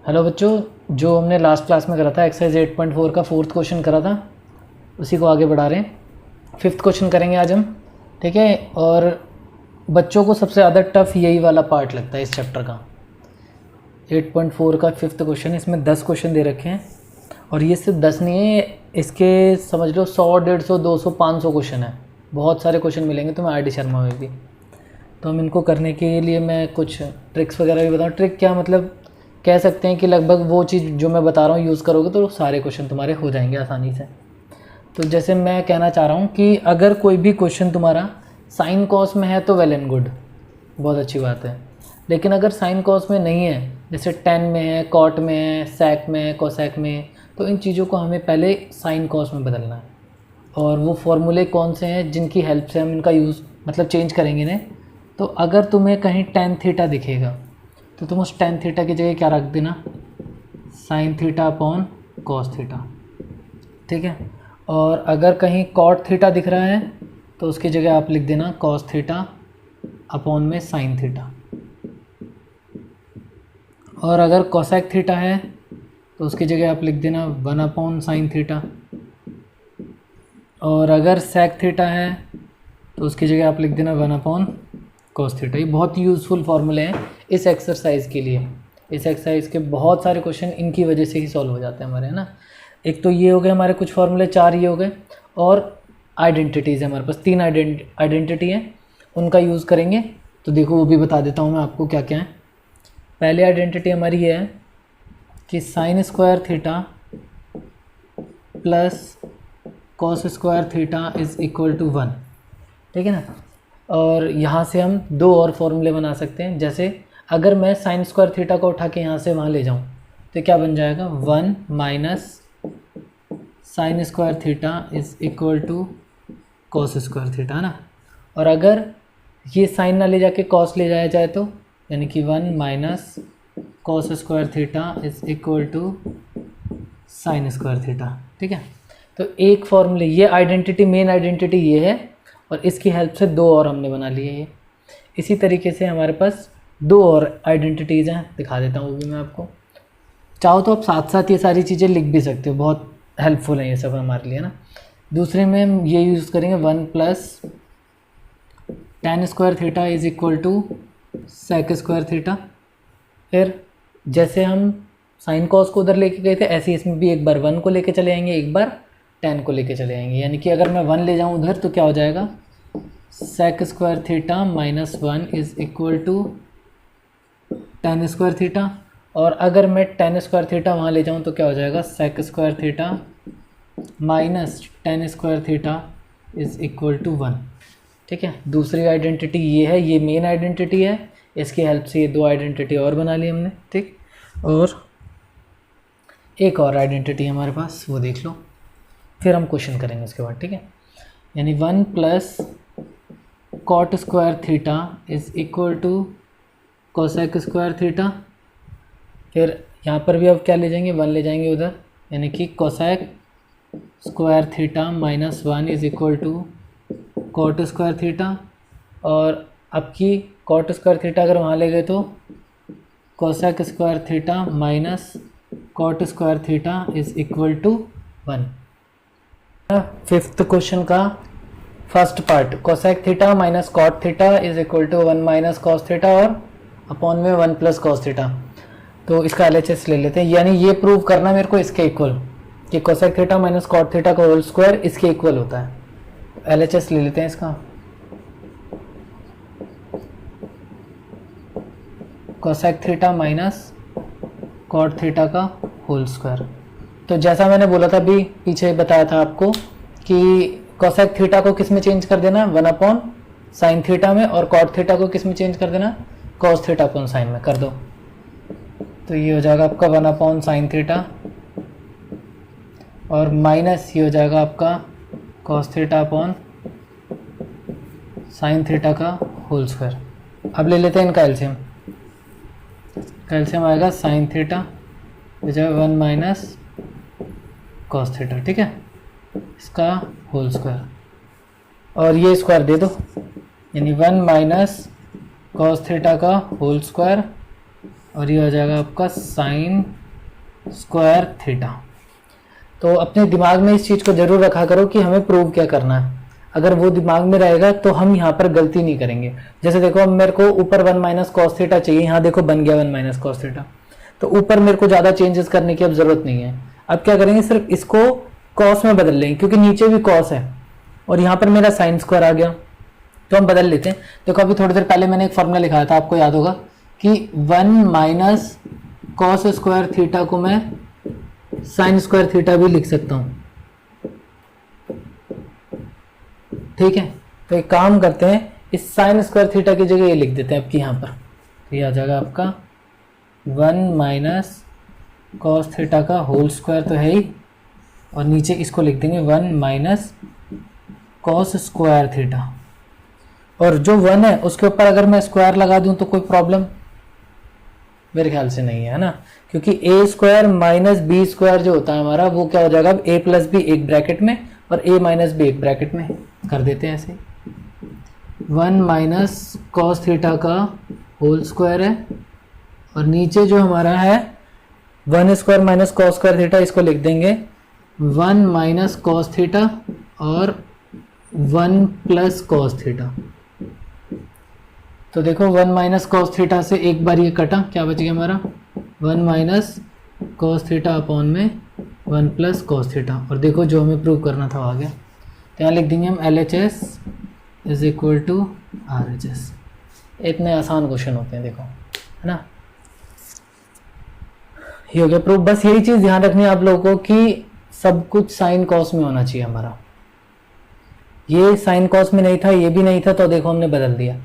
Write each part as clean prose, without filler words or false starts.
Hello बच्चों, जो हमने लास्ट क्लास में करा था एक्सरसाइज 8.4 का फोर्थ क्वेश्चन करा था, उसी को आगे बढ़ा रहे हैं। फिफ्थ क्वेश्चन करेंगे आज हम, ठीक है। और बच्चों को सबसे ज़्यादा टफ यही वाला पार्ट लगता है इस चैप्टर का। 8.4 का फिफ्थ क्वेश्चन, इसमें 10 क्वेश्चन दे रखे हैं और ये सिर्फ 10 नहीं है, इसके समझ लो 100, 150, 200, 500 क्वेश्चन है। बहुत सारे क्वेश्चन मिलेंगे तुम्हें आर डी शर्मा में भी। तो हम इनको करने के लिए मैं कुछ ट्रिक्स वगैरह भी बताऊँ। ट्रिक क्या मतलब, कह सकते हैं कि लगभग वो चीज़ जो मैं बता रहा हूँ यूज़ करोगे तो सारे क्वेश्चन तुम्हारे हो जाएंगे आसानी से। तो जैसे मैं कहना चाह रहा हूँ कि अगर कोई भी क्वेश्चन तुम्हारा साइन कॉस में है तो वेल एंड गुड, बहुत अच्छी बात है। लेकिन अगर साइन कॉस में नहीं है, जैसे टेन में है, कॉट में है, सैक में है, कोसैक में है, तो इन चीज़ों को हमें पहले साइन कॉस में बदलना है। और वो फॉर्मूले कौन से हैं जिनकी हेल्प से हम इनका यूज़ मतलब चेंज करेंगे इन्हें। तो अगर तुम्हें कहीं टेन थीटा दिखेगा तो तुम उस टेन थीटा की जगह क्या रख देना, sign theta upon cos theta, ठीक है। और अगर कहीं कॉट थीटा दिख रहा है तो उसकी जगह आप लिख देना कॉस थीटा अपॉन में साइन थीटा। और अगर कोसैक थीटा है तो उसकी जगह आप लिख देना 1 अपॉन साइन थीटा। और अगर सेक थीटा है तो उसकी जगह आप लिख देना 1 अपॉन कॉस थीटा। ये बहुत यूज़फुल फार्मूले हैं इस एक्सरसाइज के लिए। इस एक्सरसाइज के बहुत सारे क्वेश्चन इनकी वजह से ही सॉल्व हो जाते हैं हमारे, है ना। एक तो ये हो गए हमारे कुछ फार्मूले, 4 ये हो गए। और आइडेंटिटीज़ है हमारे पास, 3 आइडेंटिटी हैं, उनका यूज़ करेंगे। तो देखो वो भी बता देता हूँ मैं आपको क्या क्या है। पहली आइडेंटिटी हमारी ये है कि sine square theta plus cos square theta is equal to 1, ठीक है ना। और यहाँ से हम 2 और फॉर्मूले बना सकते हैं। जैसे अगर मैं साइन स्क्वायर थीटा को उठा के यहाँ से वहाँ ले जाऊँ तो क्या बन जाएगा, 1 minus sine square theta is equal to cos square theta, है ना। और अगर ये साइन ना ले जाके कॉस ले जाया जाए तो यानी कि 1 minus cos square theta is equal to sine square theta, ठीक है। तो एक फॉर्मूले, ये आइडेंटिटी, मेन आइडेंटिटी ये है, और इसकी हेल्प से 2 और हमने बना लिए ये। इसी तरीके से हमारे पास 2 और आइडेंटिटीज़ हैं, दिखा देता हूँ वो भी मैं आपको। चाहो तो आप साथ साथ ये सारी चीज़ें लिख भी सकते हो, बहुत हेल्पफुल है ये सब हमारे लिए ना। दूसरे में हम ये यूज़ करेंगे 1 plus tan square theta is equal to sec square theta. फिर जैसे हम साइन कॉस को उधर लेके गए थे, ऐसे ही इसमें भी एक बार 1 को लेके चले आएंगे, एक बार 10 को लेके चले आएंगे। यानी कि अगर मैं 1 ले जाऊँ उधर तो क्या हो जाएगा, sec square theta minus 1 is equal to tan square theta. और अगर मैं टेन स्क्वायर थीटा वहाँ ले जाऊँ तो क्या हो जाएगा, sec square theta minus tan square theta is equal to 1, ठीक है। दूसरी आइडेंटिटी ये है, ये मेन आइडेंटिटी है। इसकी हेल्प से ये 2 आइडेंटिटी और बना ली हमने, ठीक। और एक और आइडेंटिटी हमारे पास, वो देख लो, फिर हम क्वेश्चन करेंगे उसके बाद, ठीक है। यानी 1 plus cot square theta is equal to cosec square theta. फिर यहाँ पर भी अब क्या ले जाएंगे, 1 ले जाएंगे उधर, यानी कि cosec square theta minus 1 is equal to cot square theta. और अब की कॉट स्क्वायर थीटा अगर वहाँ ले गए तो cosec square theta minus cot square theta is equal to 1। Fifth question का first part, cosec theta minus cot theta is equal to 1 minus cos theta और अपॉन में 1 प्लस कॉस थीटा। तो इसका LHS ले लेते हैं, यानी ये प्रूव करना मेरे को इसके इक्वल, कि cosec theta minus cot theta का होल स्क्वायर इसके इक्वल होता है। LHS ले लेते हैं इसका, cosec theta minus cot theta का होल स्क्वायर। तो जैसा मैंने बोला था अभी पीछे बताया था आपको कि कोसेक थीटा को किस में चेंज कर देना, 1 अपॉन साइन थीटा में, और कॉट थीटा को किस में चेंज कर देना, कॉस थीटा अपॉन साइन में कर दो। तो ये हो जाएगा आपका 1 अपॉन साइन थीटा और माइनस ये हो जाएगा आपका cos theta upon sine theta का होल स्क्वायर। अब ले लेते हैं इनका एलसीएम। कैल्शियम आएगा साइन थीटा जो 1 माइनस कॉस थीटा, ठीक है, इसका होल स्क्वायर। और ये स्क्वायर दे दो, यानी 1 माइनस कॉस थीटा का होल स्क्वायर और ये हो जाएगा आपका साइन स्क्वायर थीटा। तो अपने दिमाग में इस चीज़ को ज़रूर रखा करो कि हमें प्रूव क्या करना है। अगर वो दिमाग में रहेगा तो हम यहाँ पर गलती नहीं करेंगे। जैसे देखो अब मेरे को ऊपर 1 माइनस कॉस थीटा चाहिए, यहाँ देखो बन गया 1 माइनस कॉस थीटा। तो ऊपर मेरे को ज़्यादा चेंजेस करने की अब ज़रूरत नहीं है। अब क्या करेंगे, सिर्फ इसको कॉस में बदल लेंगे क्योंकि नीचे भी कॉस है और यहाँ पर मेरा साइन स्क्वायर आ गया। तो हम बदल लेते हैं। देखो अभी थोड़ी देर पहले मैंने एक फॉर्मूला लिखाया था, आपको याद होगा कि 1 माइनस कॉस स्क्वायर थीटा को मैं साइन स्क्वायर थीटा भी लिख सकता हूँ। ठीक है, तो एक काम करते हैं, इस साइन स्क्वायर थीटा की जगह ये लिख देते हैं आपकी यहाँ पर। तो ये आ जाएगा आपका 1 माइनस कॉस थीटा का होल स्क्वायर तो है ही, और नीचे इसको लिख देंगे 1 माइनस कॉस स्क्वायर थीटा। और जो 1 है उसके ऊपर अगर मैं स्क्वायर लगा दूं तो कोई प्रॉब्लम मेरे ख्याल से नहीं है ना, क्योंकि ए स्क्वायर माइनस बी स्क्वायर जो होता है हमारा वो क्या हो जाएगा, अब ए प्लस बी एक ब्रैकेट में और ए माइनस बी एक ब्रैकेट में कर देते हैं ऐसे। 1 माइनस कॉस थीटा का होल स्क्वायर है और नीचे जो हमारा है 1 square minus cos square theta, इसको लिख देंगे 1 माइनस कॉस थीटा और 1 प्लस कॉस थीटा। तो देखो 1 माइनस कॉस थीटा से एक बार ये कटा, क्या बच गया हमारा 1 माइनस कॉस थीटा अपॉन में 1 प्लस कॉस थीटा। और देखो जो हमें प्रूव करना था वो आ गया। तो यहाँ लिख देंगे हम LHS is equal to RHS। इतने आसान क्वेश्चन होते हैं देखो, है ना। ये हो गया प्रूफ। बस यही चीज़ ध्यान रखनी है आप लोगों को कि सब कुछ साइन कॉस में होना चाहिए हमारा। ये साइन कॉस में नहीं था, ये भी नहीं था, तो देखो हमने बदल दिया।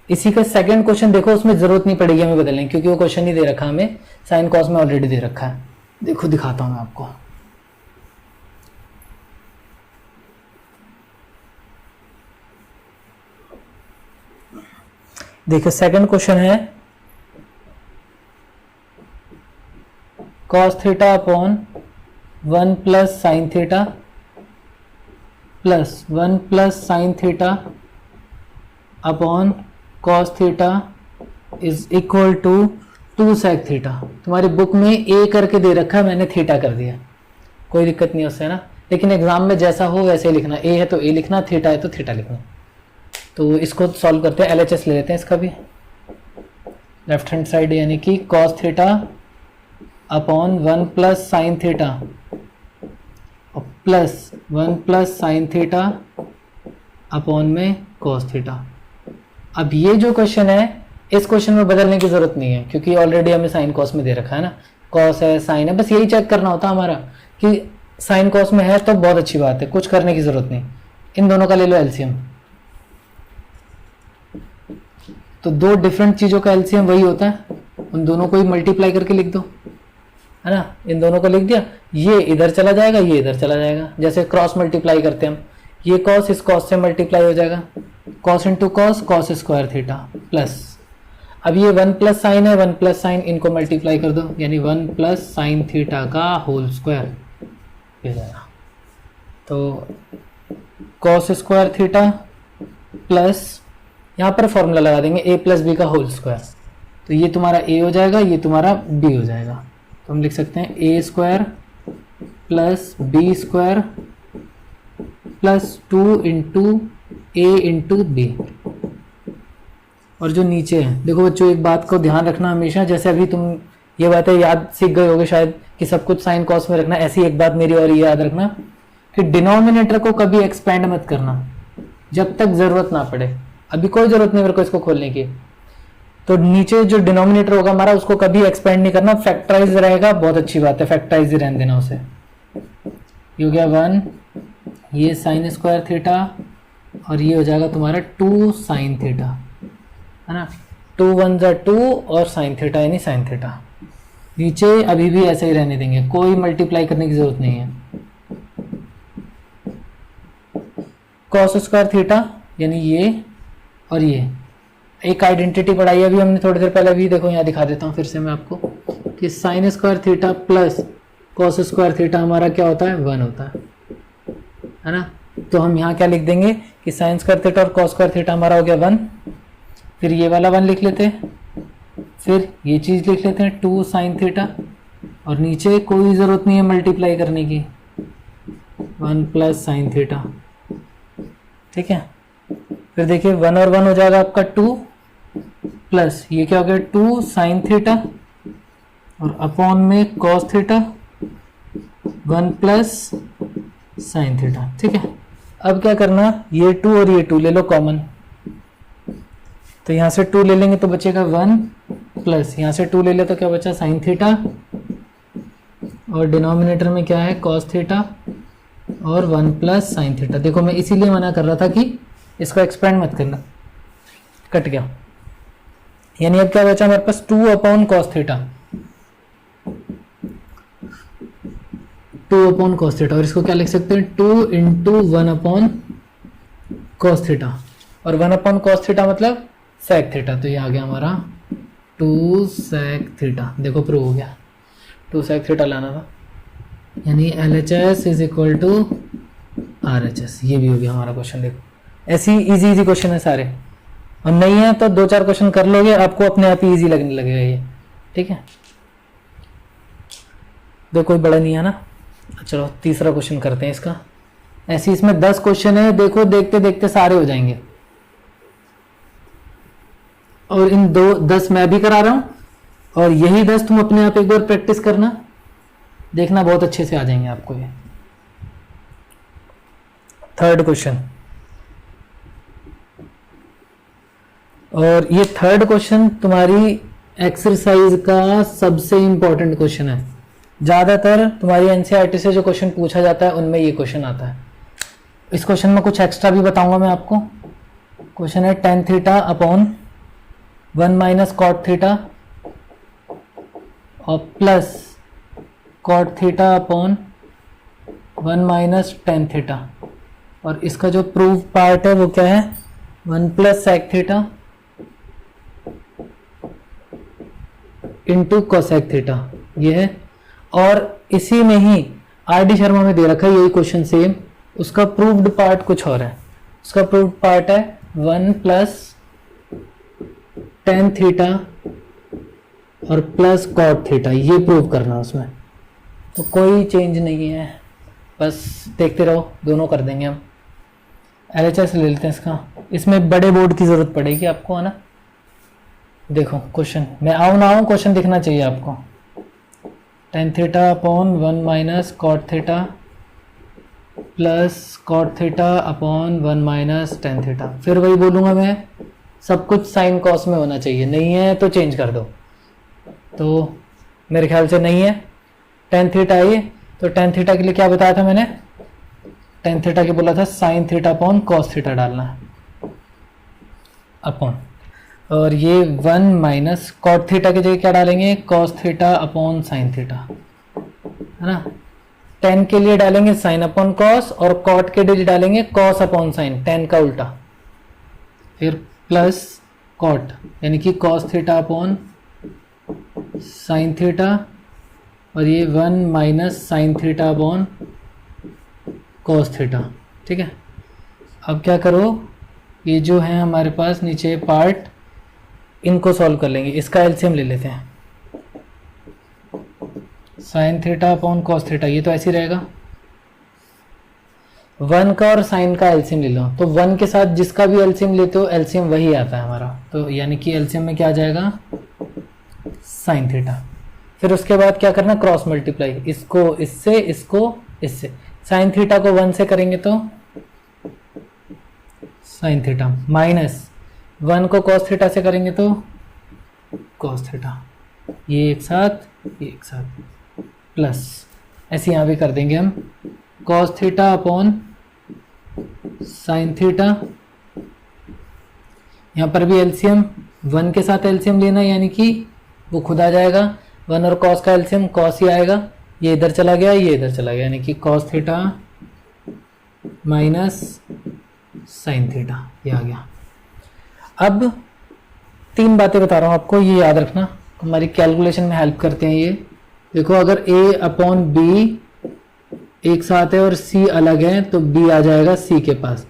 इसी का सेकंड क्वेश्चन देखो, उसमें जरूरत नहीं पड़ेगी हमें बदलने, क्योंकि वो क्वेश्चन ही दे रखा हमें, साइन कॉस में ऑलरेडी दे रखा है। देखो दिखाता हूं मैं आपको। देखो सेकंड क्वेश्चन है cos theta upon 1 plus sine theta plus 1 plus sine theta upon cos theta is equal to 2 sec theta. तुम्हारी बुक में ए करके दे रखा है, मैंने थीटा कर दिया, कोई दिक्कत नहीं उससे ना, लेकिन एग्जाम में जैसा हो वैसे ही लिखना। ए है तो ए लिखना, थीटा है तो थीटा लिखना। तो इसको सॉल्व करते हैं, LHS ले लेते हैं इसका भी। लेफ्ट हैंड साइड यानी कि cos theta upon 1 plus sine theta और plus 1 plus sine theta upon में कॉस थीटा। अब ये जो क्वेश्चन है, इस क्वेश्चन में बदलने की जरूरत नहीं है क्योंकि ऑलरेडी हमें साइन कॉस में दे रखा है ना, कॉस है साइन है, बस यही चेक करना होता है हमारा कि साइन कॉस में है तो बहुत अच्छी बात है, कुछ करने की जरूरत नहीं। इन दोनों का ले लो एलसीएम। तो दो डिफरेंट चीजों का एलसीएम वही होता है, उन दोनों को ही मल्टीप्लाई करके लिख दो, है ना। इन दोनों को लिख दिया, ये इधर चला जाएगा, ये इधर चला जाएगा, जैसे क्रॉस मल्टीप्लाई करते हैं हम, ये कॉस इस कॉस से मल्टीप्लाई हो जाएगा, cos into cos, cos square theta plus, अब ये 1 प्लस साइन है, 1 प्लस साइन, इनको मल्टीप्लाई कर दो, यानी 1 प्लस साइन थीटा का होल स्क्वायर हो जाएगा। तो कॉस स्क्वायर थीटा प्लस, यहाँ पर फॉर्मूला लगा देंगे ए प्लस बी का होल स्क्वायर, तो ये तुम्हारा ए हो जाएगा, ये तुम्हारा बी हो जाएगा। तो हम लिख सकते हैं A square plus B square plus 2 into A into B. और जो नीचे है, देखो बच्चों एक बात को ध्यान रखना हमेशा, जैसे अभी तुम ये बातें याद सीख गए होगे शायद कि सब कुछ साइन कॉस में रखना, ऐसी एक बात मेरी और ये याद रखना कि डिनोमिनेटर को कभी एक्सपेंड मत करना जब तक जरूरत ना पड़े। अभी कोई जरूरत नहीं मेरे को इसको खोलने की, तो नीचे जो डिनोमिनेटर होगा हमारा उसको कभी एक्सपेंड नहीं करना, फैक्टराइज रहेगा, बहुत अच्छी बात है, फैक्टराइज ही रहने देना उसे। ये हो गया 1, ये साइन स्क्वायर थीटा और ये हो जाएगा तुम्हारा 2 साइन थीटा, है ना। 2 1 जा 2 और साइन थीटा यानी साइन थीटा। नीचे अभी भी ऐसे ही रहने देंगे, कोई मल्टीप्लाई करने की जरूरत नहीं है। कॉस स्क्वायर थीटा यानी ये और ये, एक आइडेंटिटी पढ़ाई अभी हमने थोड़ी देर पहले, अभी देखो यहाँ दिखा देता हूँ फिर से मैं आपको कि sine square theta plus cos square theta हमारा क्या होता है, 1 होता है ना। तो हम यहाँ क्या लिख देंगे कि साइन स्क्वायर थीटा और कॉस स्क्वायर थीटा हमारा हो गया 1, फिर ये वाला 1 लिख लेते, फिर ये चीज़ लिख लेते हैं 2 साइन थीटा, और नीचे कोई ज़रूरत नहीं है मल्टीप्लाई करने की, 1 प्लस साइन थीटा। ठीक है, फिर देखिए 1 और 1 हो जाएगा आपका 2, प्लस ये क्या हो गया 2 साइन थीटा, और अपॉन में cos theta 1 plus sine theta. ठीक है, अब क्या करना, ये 2 और ये 2 ले लो कॉमन, तो यहाँ से 2 ले लेंगे तो बचेगा 1 प्लस यहाँ से 2 ले ले तो क्या बचा साइन थीटा, और डिनोमिनेटर में क्या है कॉस थीटा, और 1 प्लस साइन थीटा। देखो मैं इसीलिए मना कर रहा था कि इसको एक्सपेंड मत करना, कट गया। यानी अब क्या बचा हमारे पास 2 upon cos theta, 2 upon cos theta, और इसको क्या लिख सकते हैं 2 इंटू 1 अपॉन कॉस थीटा, और 1 अपॉन कॉस थीटा मतलब सेक थीटा, तो ये आ गया हमारा 2 सेक थीटा। देखो प्रूव हो गया, 2 सेक थीटा लाना था, यानी LHS is equal to RHS। ये भी हो गया हमारा क्वेश्चन। देखो ऐसी इजी क्वेश्चन है सारे, और नहीं है तो 2-4 क्वेश्चन कर लोगे, आपको अपने आप ही इजी लगने लगेगा ये। ठीक है, देखो कोई बड़ा नहीं है ना। चलो तीसरा क्वेश्चन करते हैं इसका। ऐसे इसमें 10 क्वेश्चन है, देखो देखते देखते सारे हो जाएंगे, और इन 10 मैं भी करा रहा हूं, और यही 10 तुम अपने आप एक बार प्रैक्टिस करना, देखना बहुत अच्छे से आ जाएंगे आपको ये। थर्ड क्वेश्चन, और ये थर्ड क्वेश्चन तुम्हारी एक्सरसाइज का सबसे इंपॉर्टेंट क्वेश्चन है। ज़्यादातर तुम्हारी एनसीईआरटी से जो क्वेश्चन पूछा जाता है उनमें ये क्वेश्चन आता है। इस क्वेश्चन में कुछ एक्स्ट्रा भी बताऊंगा मैं आपको। क्वेश्चन है tan theta upon 1 minus cot theta और plus cot theta upon 1 minus tan theta, और इसका जो प्रूव पार्ट है वो क्या है 1 plus sec theta into cosec theta, ये है। और इसी में ही RD शर्मा में दे रखा है यही क्वेश्चन सेम, उसका प्रूव्ड पार्ट कुछ और है। उसका प्रूव्ड पार्ट है 1 प्लस tan थीटा और प्लस कॉट थीटा, ये प्रूव करना उसमें। तो कोई चेंज नहीं है, बस देखते रहो, दोनों कर देंगे हम। LHS ले लेते हैं इसका, इसमें बड़े बोर्ड की ज़रूरत पड़ेगी आपको, है ना। देखो क्वेश्चन, मैं आऊँ ना आऊँ क्वेश्चन दिखना चाहिए आपको। tan theta upon 1 minus cot theta plus cot theta upon 1 minus tan theta. फिर वही बोलूँगा मैं, सब कुछ साइन कॉस में होना चाहिए, नहीं है तो चेंज कर दो। तो मेरे ख्याल से नहीं है tan थीटा है, तो tan थीटा के लिए क्या बताया था मैंने, tan थीटा के बोला था sign theta upon cos theta डालना है अपॉन, और ये 1 माइनस कॉट थीटा की जगह क्या डालेंगे cos theta upon sine theta, है ना। tan के लिए डालेंगे साइन अपॉन कॉस, और कॉट के लिए डालेंगे कॉस अपॉन साइन, tan का उल्टा। फिर प्लस कॉट यानी कि cos theta upon sine theta, और ये 1 minus sine theta upon cos theta. ठीक है, अब क्या करो, ये जो है हमारे पास नीचे पार्ट, इनको सॉल्व कर लेंगे। इसका एलसीएम ले लेते हैं, sign theta upon cos theta, ये तो ऐसे ही रहेगा। 1 का और साइन का एलसीएम ले लो, तो 1 के साथ जिसका भी एलसीएम लेते हो एलसीएम वही आता है हमारा, तो यानी कि एलसीएम में क्या आ जाएगा साइन थीटा। फिर उसके बाद क्या करना, क्रॉस मल्टीप्लाई, इसको इससे इसको इससे। साइन थीटा को 1 से करेंगे तो साइन थीटा, माइनस 1 को कॉस थीटा से करेंगे तो कॉस थीटा, ये एक साथ प्लस, ऐसे यहाँ भी कर देंगे हम cos theta upon sine theta. यहाँ पर भी एलसीएम 1 के साथ एलसीएम लेना, यानी कि वो खुद आ जाएगा। 1 और कॉस का एलसीएम कॉस ही आएगा, ये इधर चला गया, ये इधर चला गया, यानी कि cos theta minus sine theta, ये आ गया। अब 3 बातें बता रहा हूँ आपको, ये याद रखना, हमारी कैलकुलेशन में हेल्प करते हैं ये। देखो अगर a अपॉन बी एक साथ है और c अलग है तो b आ जाएगा c के पास,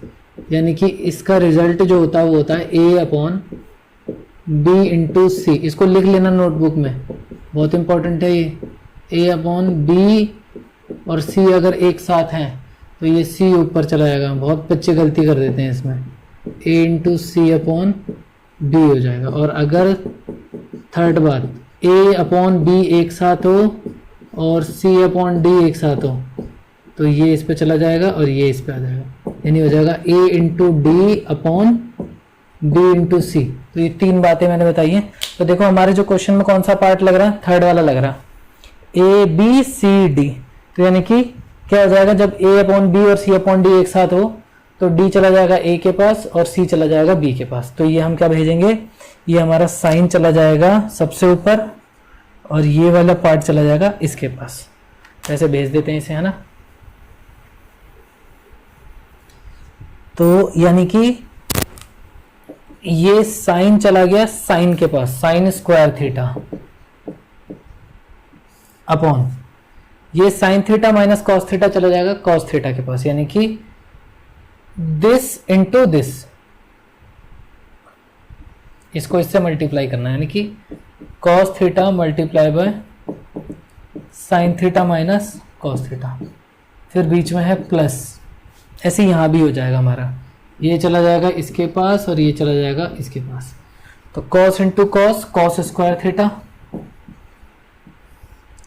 यानी कि इसका रिजल्ट जो होता है वो होता है a अपॉन बी इंटू सी, इसको लिख लेना नोटबुक में, बहुत इंपॉर्टेंट है ये। ए अपॉन बी और सी अगर एक साथ हैं तो ये सी ऊपर चला जाएगा, बहुत बच्चे गलती कर देते हैं इसमें। ए इंटू सी अपॉन बी हो जाएगा। और अगर थर्ड बात, ए अपॉन बी एक साथ हो और सी अपॉन डी एक साथ हो तो ये इस पे चला जाएगा और ये इस पे आ जाएगा, यानी हो जाएगा A into D upon B into C. तो ये तीन बातें मैंने बताई हैं। तो देखो हमारे जो क्वेश्चन में कौन सा पार्ट लग रहा है, थर्ड वाला लग रहा है, ए बी सी डी। तो यानी कि क्या हो जाएगा, जब ए अपॉन बी और सी अपॉन डी एक साथ हो तो डी चला जाएगा ए के पास और सी चला जाएगा बी के पास। तो ये हम क्या भेजेंगे, ये हमारा साइन चला जाएगा सबसे ऊपर और ये वाला पार्ट चला जाएगा इसके पास। ऐसे भेज देते हैं इसे, है ना। तो यानी कि ये साइन चला गया साइन के पास, साइन स्क्वायर थीटा अपॉन ये sign theta minus cos theta चला जाएगा कॉस थीटा के पास, यानी कि दिस इंटू दिस, इसको इससे मल्टीप्लाई करना है, यानी कि cos theta multiply by sine theta minus cos theta, फिर बीच में है प्लस। ऐसे यहां भी हो जाएगा हमारा, ये चला जाएगा इसके पास और ये चला जाएगा इसके पास। तो cos into cos, cos square theta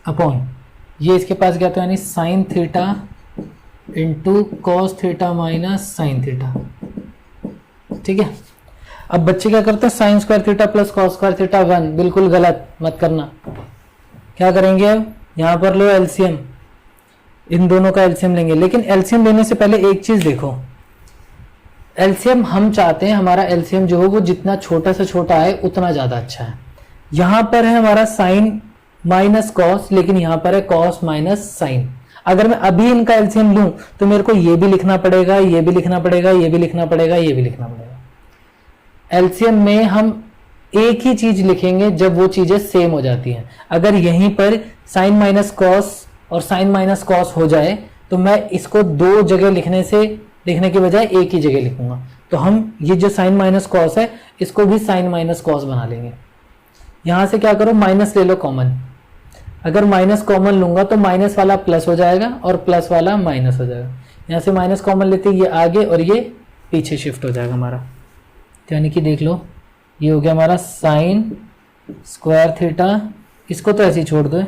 upon ये इसके पास गया तो यानी sine theta into cos theta minus sine theta. ठीक है। अब बच्चे क्या करते हैं, sign square theta plus cos square theta 1, बिल्कुल गलत, मत करना। क्या करेंगे, अब यहां पर लो एलसीएम, इन दोनों का एलसीएम लेंगे। लेकिन एलसीएम लेने से पहले एक चीज देखो, एलसीएम हम चाहते हैं हमारा एलसीएम जो हो वो जितना छोटा से छोटा है उतना ज्यादा अच्छा है। यहां पर है हमारा साइन माइनस कॉस, लेकिन यहां पर है कॉस माइनस साइन। अगर मैं अभी इनका एलसीएम लूं तो मेरे को ये भी लिखना पड़ेगा, ये भी लिखना पड़ेगा, ये भी लिखना पड़ेगा, ये भी लिखना पड़ेगा। एलसीएम में हम एक ही चीज लिखेंगे जब वो चीजें सेम हो जाती हैं। अगर यहीं पर साइन माइनस कॉस और साइन माइनस कॉस हो जाए तो मैं इसको दो जगह लिखने के बजाय एक ही जगह लिखूंगा। तो हम ये जो साइन माइनस कॉस है इसको भी साइन माइनस कॉस बना लेंगे। यहां से क्या करो, माइनस ले लो कॉमन। अगर माइनस कॉमन लूंगा तो माइनस वाला प्लस हो जाएगा और प्लस वाला माइनस हो जाएगा। यहां से माइनस कॉमन लेते ये आगे और ये पीछे शिफ्ट हो जाएगा हमारा। तो यानी कि देख लो ये हो गया हमारा साइन स्क्वायर थीटा, इसको तो ऐसे ही छोड़ दो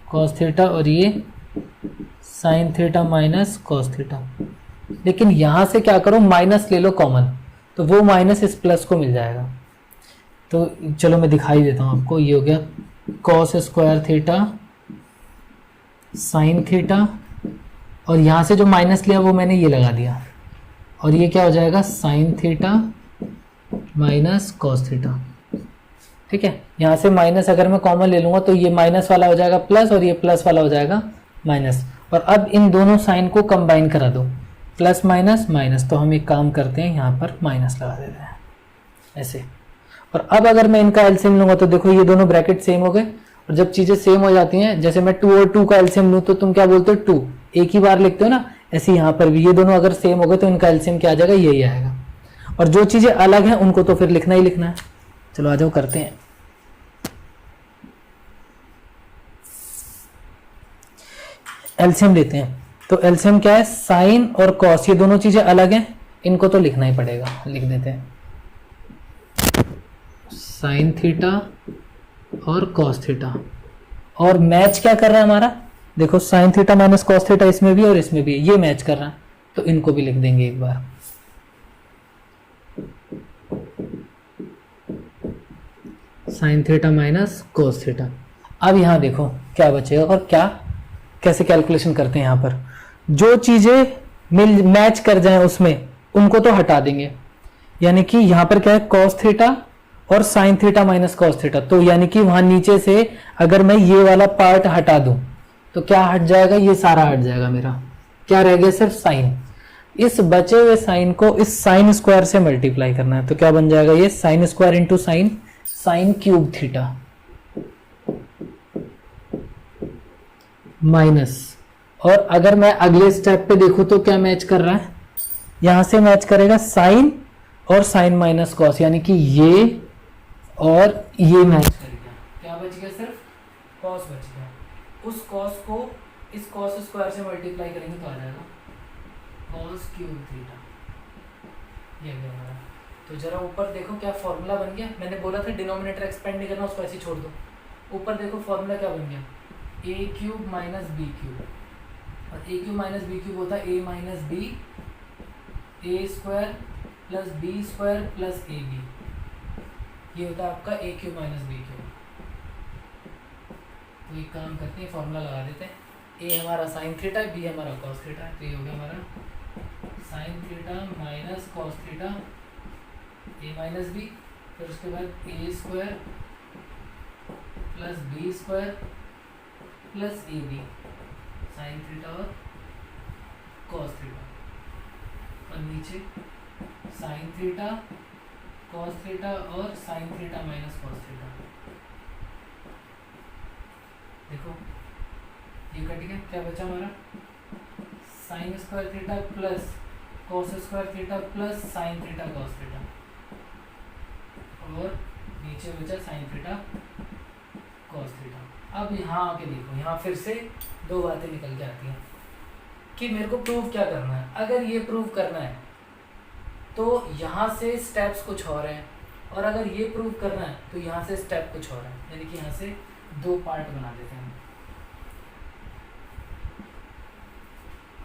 कॉस थीटा, और ये sign theta minus cos theta. लेकिन यहां से क्या करो, माइनस ले लो कॉमन, तो वो माइनस इस प्लस को मिल जाएगा। तो चलो मैं दिखाई देता हूं आपको। ये हो गया cos square theta sine theta, और यहां से जो माइनस लिया वो मैंने ये लगा दिया, और ये क्या हो जाएगा sign theta minus cos theta. ठीक है। यहां से माइनस अगर मैं कॉमन ले लूंगा तो ये माइनस वाला हो जाएगा प्लस और ये प्लस वाला हो जाएगा माइनस। और अब इन दोनों साइन को कंबाइन करा दो, प्लस माइनस माइनस। तो हम एक काम करते हैं, यहाँ पर माइनस लगा देते हैं ऐसे। और अब अगर मैं इनका एलसीएम लूंगा तो देखो ये दोनों ब्रैकेट सेम हो गए। और जब चीजें सेम हो जाती हैं, जैसे मैं 2 और 2 का एलसीएम लूं तो तुम क्या बोलते हो, 2 एक ही बार लिखते हो ना, ऐसे यहाँ पर भी ये दोनों अगर सेम हो गए तो इनका एलसीएम क्या आ जाएगा, यही आएगा। और जो चीजें अलग हैं उनको तो फिर लिखना ही लिखना है। चलो आ जाओ करते हैं। एलसीएम लेते हैं। तो एलसीएम क्या है, साइन और कॉस, ये दोनों चीजें अलग हैं, इनको तो लिखना ही पड़ेगा। लिख देते हैं साइन थीटा और कॉस थीटा। और मैच क्या कर रहा है हमारा, देखो sign theta minus cos theta इसमें भी और इसमें भी ये मैच कर रहा है, तो इनको भी लिख देंगे एक बार। Sine theta minus cos theta. अब यहां देखो क्या बचेगा और क्या कैसे कैलकुलेशन करते हैं। यहां पर जो चीजें मैच कर जाएं उसमें उनको तो हटा देंगे। यानी कि यहां पर क्या है, कॉस थीटा और sine theta minus cos theta. तो यानी कि वहां नीचे से अगर मैं ये वाला पार्ट हटा दूं तो क्या हट जाएगा, ये सारा हट जाएगा मेरा। क्या रह गया, सिर्फ साइन। इस बचे हुए साइन को इस साइन स्क्वायर से मल्टीप्लाई करना है। तो क्या बन जाएगा, ये sine square into sine, sign cube theta minus. और अगर मैं अगले स्टेप पे देखूं तो क्या मैच कर रहा है, यहां से मैच करेगा साइन और साइन माइनस कॉस, यानी कि ये और ये मैच कर गया, क्या बच गया, सिर्फ कॉस बच गया। उस कॉस को इस कॉस स्क्वायर से मल्टीप्लाई करेंगे तो आ जाएगा कॉस क्यूब थीटा, ये गया हमारा। तो जरा ऊपर देखो क्या फॉर्मूला बन गया, मैंने बोला था डिनोमिनेटर एक्सपेंड नहीं करना, उसको ऐसे छोड़ दो। ऊपर देखो फॉर्मूला क्या बन गया, A cube minus B cube, और A cube minus B cube होता है A minus B A square plus B square plus A B, ये होता है आपका A cube minus B cube. तो एक काम करते हैं, फॉर्मूला लगा देते हैं, ए हमारा साइन थीटा है, बी हमारा कॉस थीटा है, तो ये हो गया हमारा sine theta minus cos theta A minus B, फिर उसके बाद A square plus B square plus A B, sine theta और कॉस थीटा, और नीचे साइन थीटा कॉस थीटा और sine theta minus cos theta. देखो ये कट गया, क्या बचा हमारा sine square theta plus cos square theta plus sine theta cos theta, और नीचे बचा साइन थीटा कॉस थीटा। अब यहाँ आके देखो, यहाँ फिर से दो बातें निकल के आती हैं कि मेरे को प्रूव क्या करना है। अगर ये प्रूव करना है तो यहाँ से स्टेप्स कुछ और हैं, और अगर ये प्रूव करना है तो यहाँ से स्टेप कुछ और है, यानी कि यहाँ से दो पार्ट बना देते हैं।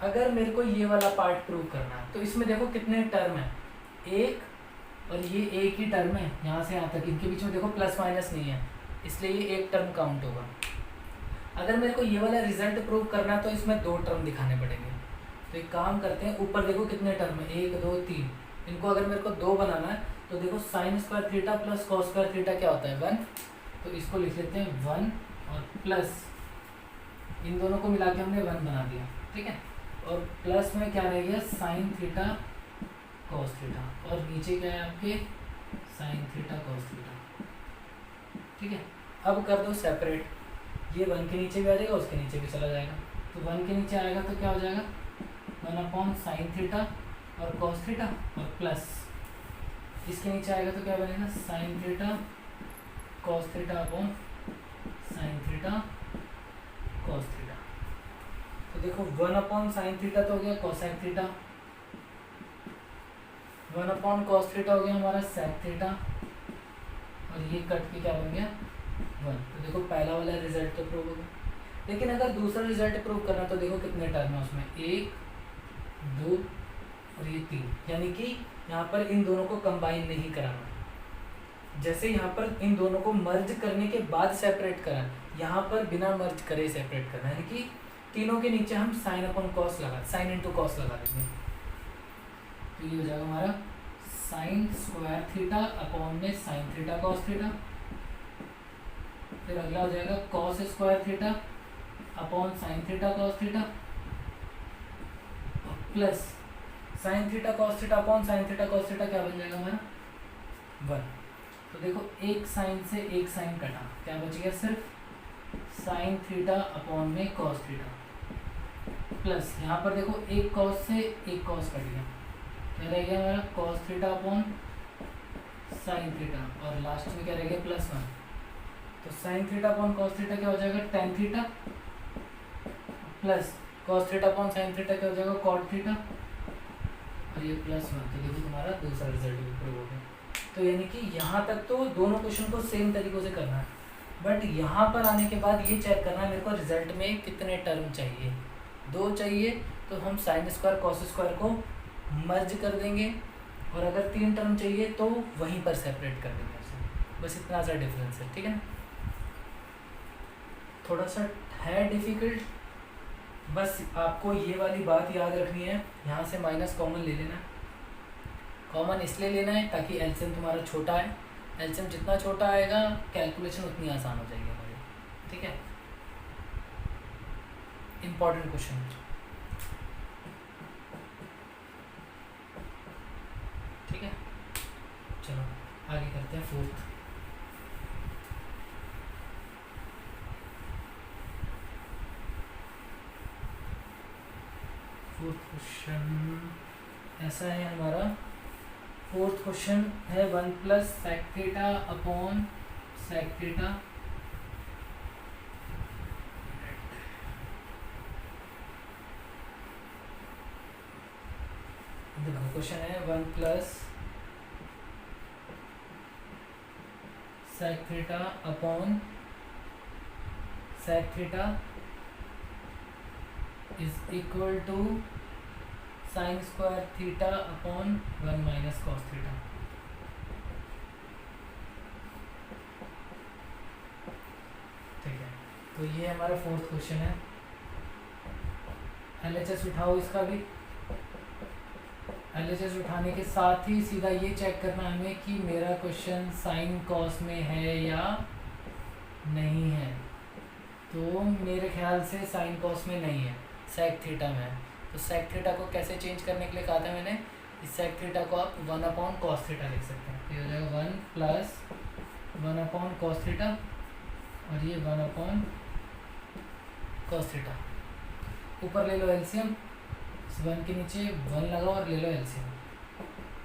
अगर मेरे को ये वाला पार्ट प्रूव करना है तो इसमें देखो कितने टर्म है, एक, और ये एक ही टर्म है यहाँ से यहाँ तक, इनके बीच में देखो प्लस माइनस नहीं है, इसलिए ये एक टर्म काउंट होगा। अगर मेरे को ये वाला रिजल्ट प्रूव करना है तो इसमें दो टर्म दिखाने पड़ेंगे। तो एक काम करते हैं, ऊपर देखो कितने टर्म है, एक दो तीन, इनको अगर मेरे को दो बनाना है तो देखो sign square theta plus cos square theta क्या होता है, 1, तो इसको लिख लेते हैं 1, और प्लस इन दोनों को मिला के हमने 1 बना दिया, ठीक है, और प्लस में क्या रह गया साइन थीटा कॉस थीटा, और नीचे क्या है आपके साइन थीटा कॉस थीटा, ठीक है। अब कर दो सेपरेट, ये 1 के नीचे भी आ जाएगा, उसके नीचे भी चला जाएगा, तो 1 के नीचे आएगा तो क्या हो जाएगा 1 साइन थीटा और कॉस थीटा, और प्लस इसके नीचे आएगा तो क्या बनेगा sign theta cos theta upon sine theta cos theta. तो देखो 1 साइन थीटा तो हो गया कोसाइन थीटा, 1 कॉस थीटा हो गया हमारा सेक थीटा, और ये कट के क्या बन गया 1। तो देखो पहला वाला रिजल्ट तो प्रूव हो गया। लेकिन अगर दूसरा रिजल्ट प्रूव करना तो देखो कितने टर्म है उसमें, 1 2 और ये 3, यानी कि यहाँ पर इन दोनों को कंबाइन नहीं कराना। जैसे यहाँ पर इन दोनों को मर्ज करने के बाद सेपरेट करा, यहाँ पर बिना मर्ज करे सेपरेट करना, यानी कि तीनों के नीचे हम साइन अपॉन कॉस लगा, साइन इंटू कॉस लगा देंगे। तो ये हो जाएगा हमारा साइन स्क्वायर थीटा अपॉन में साइन थीटा कॉस थीटा, फिर अगला हो जाएगा cos square theta upon sine theta cos theta, plus sine theta cos theta upon sine theta cos theta, क्या बन जाएगा हमारा 1। तो देखो एक साइन से एक साइन कटा, क्या बच गया सिर्फ साइन थीटा अपॉन में कॉस थीटा, प्लस यहाँ पर देखो एक कॉस से एक कॉस कट गया, क्या रह गया हमारा cos theta upon sine theta, और लास्ट में क्या रह गया +1। तो sign theta upon cos theta क्या हो जाएगा tan theta, plus cos theta upon sine theta क्या हो जाएगा कॉट थीटा, और ये +1। तो देखो तुम्हारा दूसरा रिजल्ट भी प्रूव हो गया। तो यानी कि यहाँ तक तो दोनों क्वेश्चन को सेम तरीक़ों से करना है, बट यहाँ पर आने के बाद ये चेक करना है मेरे को रिजल्ट में कितने टर्म चाहिए। 2 चाहिए तो हम साइन स्क्वायर कॉस स्क्वायर को मर्ज कर देंगे, और अगर 3 टर्म चाहिए तो वहीं पर सेपरेट कर देंगे उसे। बस इतना सा डिफरेंस है, ठीक है ना। थोड़ा सा है डिफ़िकल्ट, बस आपको ये वाली बात याद रखनी है, यहाँ से माइनस कॉमन ले लेना है। कॉमन इसलिए लेना है ताकि एलसीएम तुम्हारा छोटा है, एलसीएम जितना छोटा आएगा कैलकुलेशन उतनी आसान हो जाएगी हमारी, ठीक है। इम्पॉर्टेंट क्वेश्चन, ठीक है। चलो आगे करते हैं फोर्थ। फोर्थ क्वेश्चन ऐसा है हमारा, फोर्थ क्वेश्चन है 1 plus sec theta upon sec theta. देखो क्वेश्चन है 1 plus sec theta upon sec theta is equal to sine square theta upon 1 minus cos theta. ठीक है, तो ये हमारा फोर्थ क्वेश्चन है। एलएचएस उठाओ इसका भी। एलएचएस उठाने के साथ ही सीधा ये चेक करना हमें कि मेरा क्वेश्चन साइन कॉस में है या नहीं है। तो मेरे ख्याल से साइन कॉस में नहीं है, सेक थीटा में है। तो सेक थीटा को कैसे चेंज करने के लिए कहा था मैंने, इस सेक थीटा को आप 1 अपॉन कॉस थीटा लिख सकते हैं। ये हो जाएगा 1 प्लस 1 अपॉन कॉस थीटा और ये 1 अपॉन कॉस थीटा। ऊपर ले लो एलसीएम, इस 1 के नीचे 1 लगाओ और ले लो एलसीएम।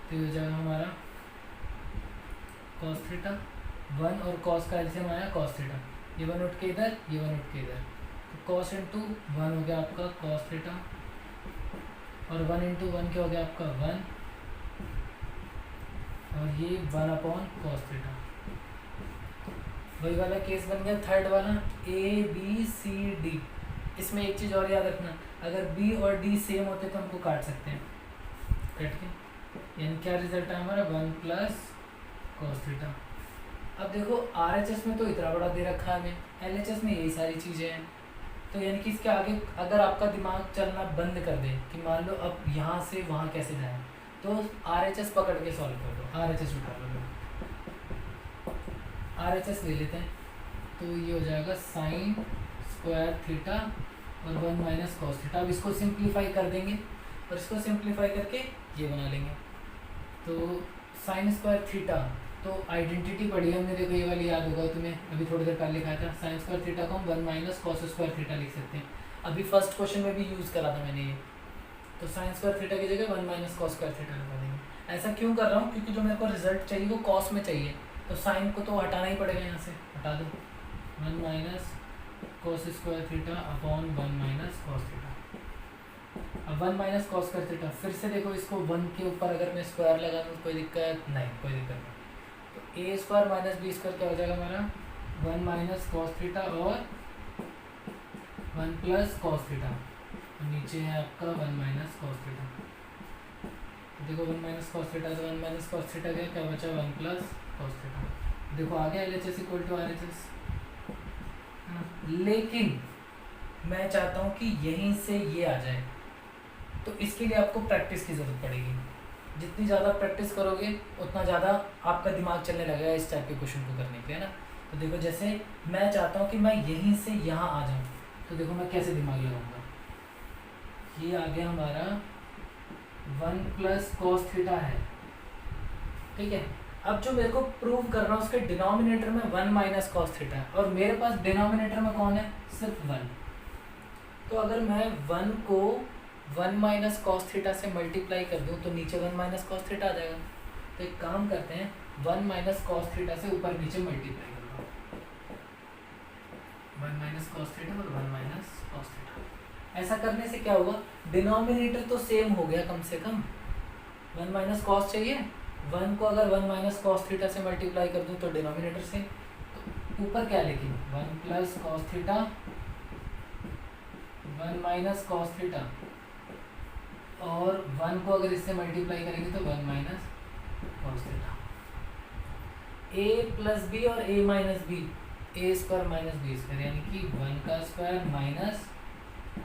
तो ये हो जाएगा हमारा कॉस थीटा, 1 और कॉस का एलसीएम आया कॉस थीटा। ये 1 उठ के इधर, ये 1 उठ के इधर, तो कॉस इंटू 1 हो गया आपका कॉस थीटा और 1 इंटू 1 क्या हो गया आपका 1 और ये 1 अपॉन कॉस थीटा। वही वाला केस बन गया थर्ड वाला, ए बी सी डी। इसमें एक चीज़ और याद रखना, अगर बी और डी सेम होते तो हमको काट सकते हैं, कट के। यानी क्या रिजल्ट है हमारा 1 प्लस कॉस थीटा। अब देखो आरएचएस में तो इतना बड़ा दे रखा है हमें, एलएचएस में यही सारी चीज़ें हैं। तो यानी कि इसके आगे अगर आपका दिमाग चलना बंद कर दे कि मान लो अब यहाँ से वहाँ कैसे जाएं, तो आरएचएस पकड़ के सॉल्व कर दो। आरएचएस उठा लो, आरएचएस ले लेते हैं। तो ये हो जाएगा साइन स्क्वायर थीटा और 1 माइनस कॉस थीटा। अब इसको सिंप्लीफाई कर देंगे और इसको सिंप्लीफाई करके ये बना लेंगे। तो साइन स्क्वायर थीटा, तो आइडेंटिटी पढ़ी है हमने, देखो ये वाली याद होगा तुम्हें, अभी थोड़ी देर पहले लिखा था। साइन स्क्वायर थीटा को हम 1 माइनस कॉस स्क्वायर थीटा लिख सकते हैं। अभी फर्स्ट क्वेश्चन में भी यूज़ करा था मैंने ये। तो साइन स्क्वायर थीटा की जगह 1 माइनस कॉस स्क्वायर थीटा लगा देंगे। ऐसा क्यों कर रहा हूँ, क्योंकि जो मेरे को रिजल्ट चाहिए वो कॉस में चाहिए, तो साइन को तो हटाना ही पड़ेगा, यहाँ से हटा दो। 1 minus cos square theta upon 1 minus cos theta. अब 1 माइनस कॉस स्क्वायर थीटा, फिर से देखो इसको 1 के ऊपर अगर मैं स्क्वायर लगा दूँ कोई दिक्कत नहीं, कोई दिक्कत नहीं। तो ए स्क्वायर माइनस बी स्क्वायर क्या हो जाएगा हमारा 1 माइनस कॉस थीटा और 1 प्लस कॉस थीटा। नीचे है आपका 1 माइनस कॉस थीटा। देखो 1 माइनस कॉस थीटा तो 1 माइनस कॉस थीटा गया, क्या बचा 1 प्लस कॉस थीटा। देखो आ गया एलएचएस इक्वल टू आरएचएस। लेकिन मैं चाहता हूँ कि यहीं से ये आ जाए, तो इसके लिए आपको प्रैक्टिस की ज़रूरत पड़ेगी। जितनी ज़्यादा प्रैक्टिस करोगे उतना ज़्यादा आपका दिमाग चलने लगेगा इस टाइप के क्वेश्चन को करने के लिए ना। तो देखो जैसे मैं चाहता हूँ कि मैं यहीं से यहाँ आ जाऊँ, तो देखो मैं कैसे दिमाग लगाऊंगा। ये आ गया हमारा 1 प्लस कॉस थीटा है, ठीक है। अब जो मेरे को प्रूव करना है उसके डिनोमिनेटर में 1 माइनस कॉस थीटा है और मेरे पास डिनोमिनेटर में कौन है, सिर्फ 1। तो अगर मैं 1 को 1 माइनस कॉस थीटा से मल्टीप्लाई कर दूँ तो नीचे 1 माइनस कॉस थीटा आ जाएगा। तो एक काम करते हैं, 1 माइनस कॉस थीटा से ऊपर नीचे मल्टीप्लाई करूँगा, 1 माइनस कॉस थीटा और 1 माइनस कॉस थीटा। ऐसा करने से क्या होगा, डिनोमिनेटर तो सेम हो गया कम से कम। 1 माइनस कॉस चाहिए, 1 को अगर 1 माइनस कॉस थीटा से मल्टीप्लाई कर दूँ तो डिनोमिनेटर से। तो ऊपर क्या लिखें, 1 plus cos theta 1 minus cos theta और 1 को अगर इससे मल्टीप्लाई करेंगे तो 1 minus cos theta. a plus B और a minus B, A square minus B square, यानी कि 1 का square minus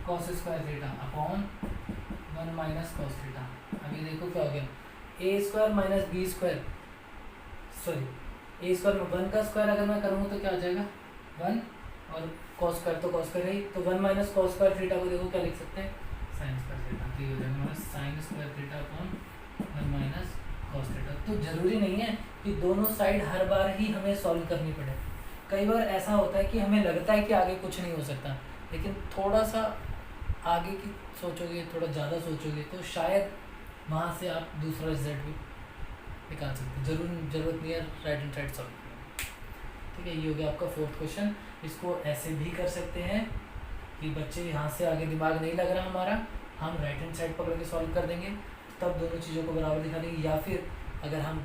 cos square theta upon 1 minus cos theta. अभी देखो क्या हो गया, A square minus B square, sorry A square में 1 का स्क्वायर अगर मैं करूँगा तो क्या हो जाएगा 1 और कॉस स्क्वायर तो कॉस स्क्वायर है, तो 1 माइनस कॉस स्क्वायर थीटा को देखो क्या लिख सकते हैं, साइन स्क्वायर थीटा। तो ये हो जाएगा हमारा sine square theta upon 1 minus cos theta. तो ज़रूरी नहीं है कि दोनों साइड हर बार ही हमें सॉल्व करनी पड़े। कई बार ऐसा होता है कि हमें लगता है कि आगे कुछ नहीं हो सकता, लेकिन थोड़ा सा आगे की सोचोगे, थोड़ा ज़्यादा सोचोगे तो शायद वहाँ से आप दूसरा रिजल्ट भी निकाल सकते हैं, जरूरत नहीं है राइट हैंड साइड सॉल्व करने। ठीक है, ये हो गया आपका फोर्थ क्वेश्चन। इसको ऐसे भी कर सकते हैं कि बच्चे यहाँ से आगे दिमाग नहीं लग रहा हमारा, हम राइट हैंड साइड पकड़ के सॉल्व कर देंगे, तब दोनों चीज़ों को बराबर दिखा देंगे। या फिर अगर हम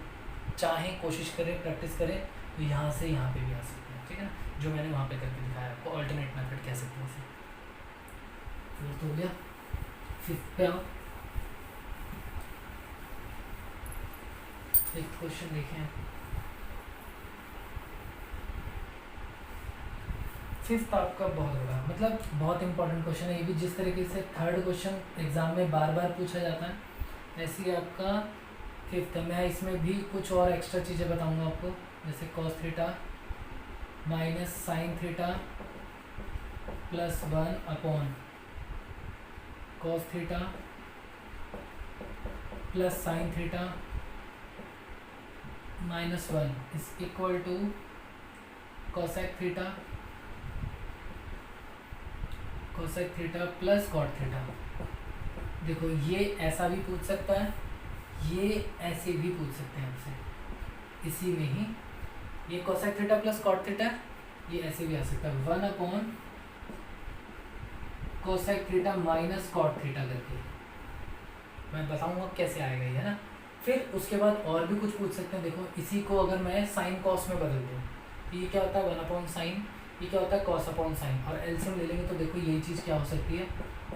चाहें, कोशिश करें, प्रैक्टिस करें, तो यहाँ से यहाँ पे भी आ सकते हैं। ठीक है ना, जो मैंने वहाँ पे करके दिखाया आपको, ऑल्टरनेट मेथड कह सकते हैं उसे। फोर्थ हो गया, फिफ्थ पे आओ। फिफ्थ क्वेश्चन देखें। फिफ्थ आपका बहुत बड़ा, मतलब बहुत इंपॉर्टेंट क्वेश्चन है ये भी। जिस तरीके से थर्ड क्वेश्चन एग्जाम में बार बार पूछा जाता है, ऐसे ही आपका फिफ्थ है। मैं इसमें भी कुछ और एक्स्ट्रा चीज़ें बताऊंगा आपको, जैसे cos theta minus sine theta plus 1 upon cos theta plus sine theta minus 1 is equal to cosec theta plus cot theta. देखो ये ऐसा भी पूछ सकता है, ये ऐसे भी पूछ सकते हैं आपसे इसी में ही। ये cosec theta plus cot theta, ये ऐसे भी आ सकता है 1 upon cosec theta minus cot theta करके। मैं बताऊंगा कैसे आएगा ये, है ना। फिर उसके बाद और भी कुछ पूछ सकते हैं। देखो इसी को अगर मैं साइन कॉस में बदल दूँ, तो ये क्या होता है 1 अपॉन साइन, ये क्या होता है कॉस अपॉन साइन, और एलसीएम ले लेंगे तो देखो यही चीज़ क्या हो सकती है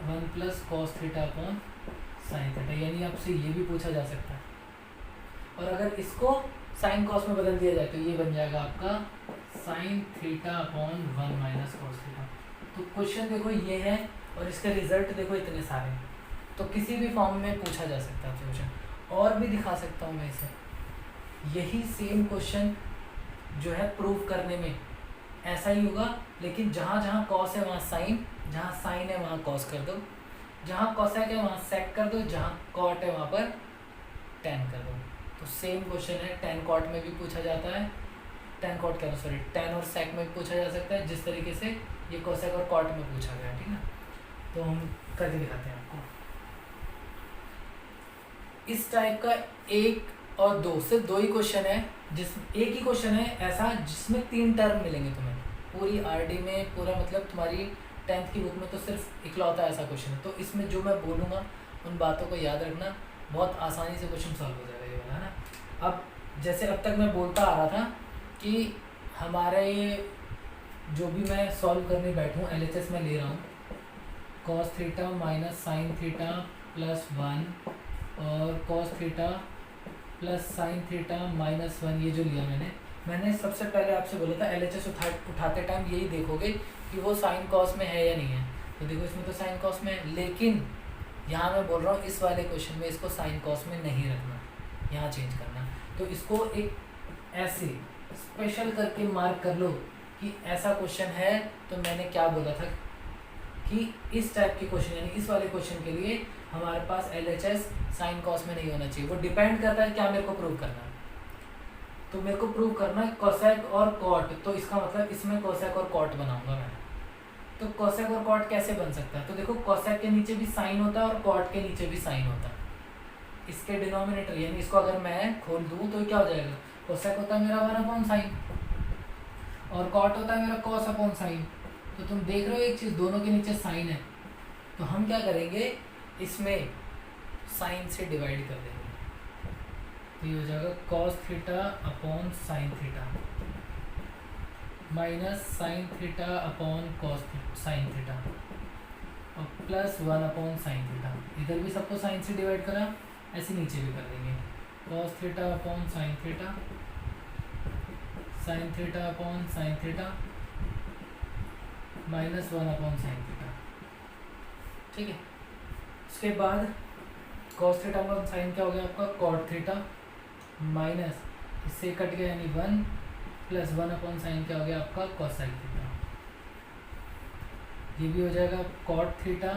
1 plus cos theta upon sine theta. यानी आपसे ये भी पूछा जा सकता है। और अगर इसको साइन कॉस में बदल दिया जाए तो ये बन जाएगा आपका sign theta upon 1 minus cos theta. तो क्वेश्चन देखो ये है, और इसका रिजल्ट देखो इतने सारे, तो किसी भी फॉर्म में पूछा जा सकता है क्वेश्चन। और भी दिखा सकता हूँ मैं इसे, यही सेम क्वेश्चन जो है प्रूव करने में ऐसा ही होगा, लेकिन जहाँ जहाँ कॉस है वहाँ साइन, जहाँ साइन है वहाँ कॉस कर दो, जहाँ कॉसेक है वहाँ सेक कर दो, जहाँ कॉट है वहाँ पर टेन कर दो। तो सेम क्वेश्चन है, टेन कॉट में भी पूछा जाता है, टेन कॉट क्या सॉरी टेन और सेक में भी पूछा जा सकता है, जिस तरीके से ये कोसेक और कॉट में पूछा गया। ठीक है, तो हम करके दिखाते हैं आपको। इस टाइप का एक और दो, सिर्फ दो ही क्वेश्चन है, जिस एक ही क्वेश्चन है ऐसा जिसमें 3 टर्म मिलेंगे तुम्हें पूरी आरडी में, पूरा मतलब तुम्हारी 10th की बुक में तो सिर्फ इकलौता ऐसा क्वेश्चन है। तो इसमें जो मैं बोलूँगा उन बातों को याद रखना, बहुत आसानी से क्वेश्चन सॉल्व हो जाएगा ये वाला, है ना। अब जैसे अब तक मैं बोलता आ रहा था कि हमारे ये जो भी मैं सॉल्व करने बैठूँ LHS में ले रहा हूँ cos theta minus sine theta plus 1 और cos theta plus sine theta minus 1, ये जो लिया मैंने सबसे पहले आपसे बोला था LHS उठाते टाइम यही देखोगे कि वो साइन कॉस में है या नहीं है। तो देखो इसमें तो साइन कॉस में है, लेकिन यहाँ मैं बोल रहा हूँ इस वाले क्वेश्चन में इसको साइन कॉस में नहीं रखना, यहाँ चेंज करना। तो इसको एक ऐसे स्पेशल करके मार्क कर लो कि ऐसा क्वेश्चन है। तो मैंने क्या बोला था कि इस टाइप के क्वेश्चन यानी इस वाले क्वेश्चन के लिए हमारे पास LHS साइन कॉस में नहीं होना चाहिए। वो डिपेंड करता है क्या मेरे को प्रूव करना है। तो मेरे को प्रूव करना है कोसेक और कॉट, तो इसका मतलब इसमें कोसेक और कॉट बनाऊंगा मैं। तो कोसेक और कॉट कैसे बन सकता है, तो देखो कोसेक के नीचे भी साइन होता है और कॉट के नीचे भी साइन होता है। इसके डिनोमिनेटर यानी इसको अगर मैं खोल दूँ तो क्या हो जाएगा, कोसेक होता है मेरा 1 अपॉन साइन और कॉट होता है मेरा कॉस अपॉन साइन। तो तुम देख रहे हो एक चीज़, दोनों के नीचे साइन है, तो हम क्या करेंगे इसमें साइन से डिवाइड कर देंगे। तो ये हो जाएगा cos theta upon sine theta minus sine theta upon cos sine theta और प्लस 1 अपॉन साइन थीटा। इधर भी सबको साइन से डिवाइड करा, ऐसे नीचे भी कर देंगे cos theta upon sine theta upon sine theta minus 1 upon sine theta. ठीक है, उसके बाद कॉस थीटा अपॉन साइन क्या हो गया आपका कॉट थीटा माइनस इससे कट गया यानी 1 प्लस 1 अपॉन साइन क्या हो गया आपका कोसाइन थीटा। ये भी हो जाएगा cot theta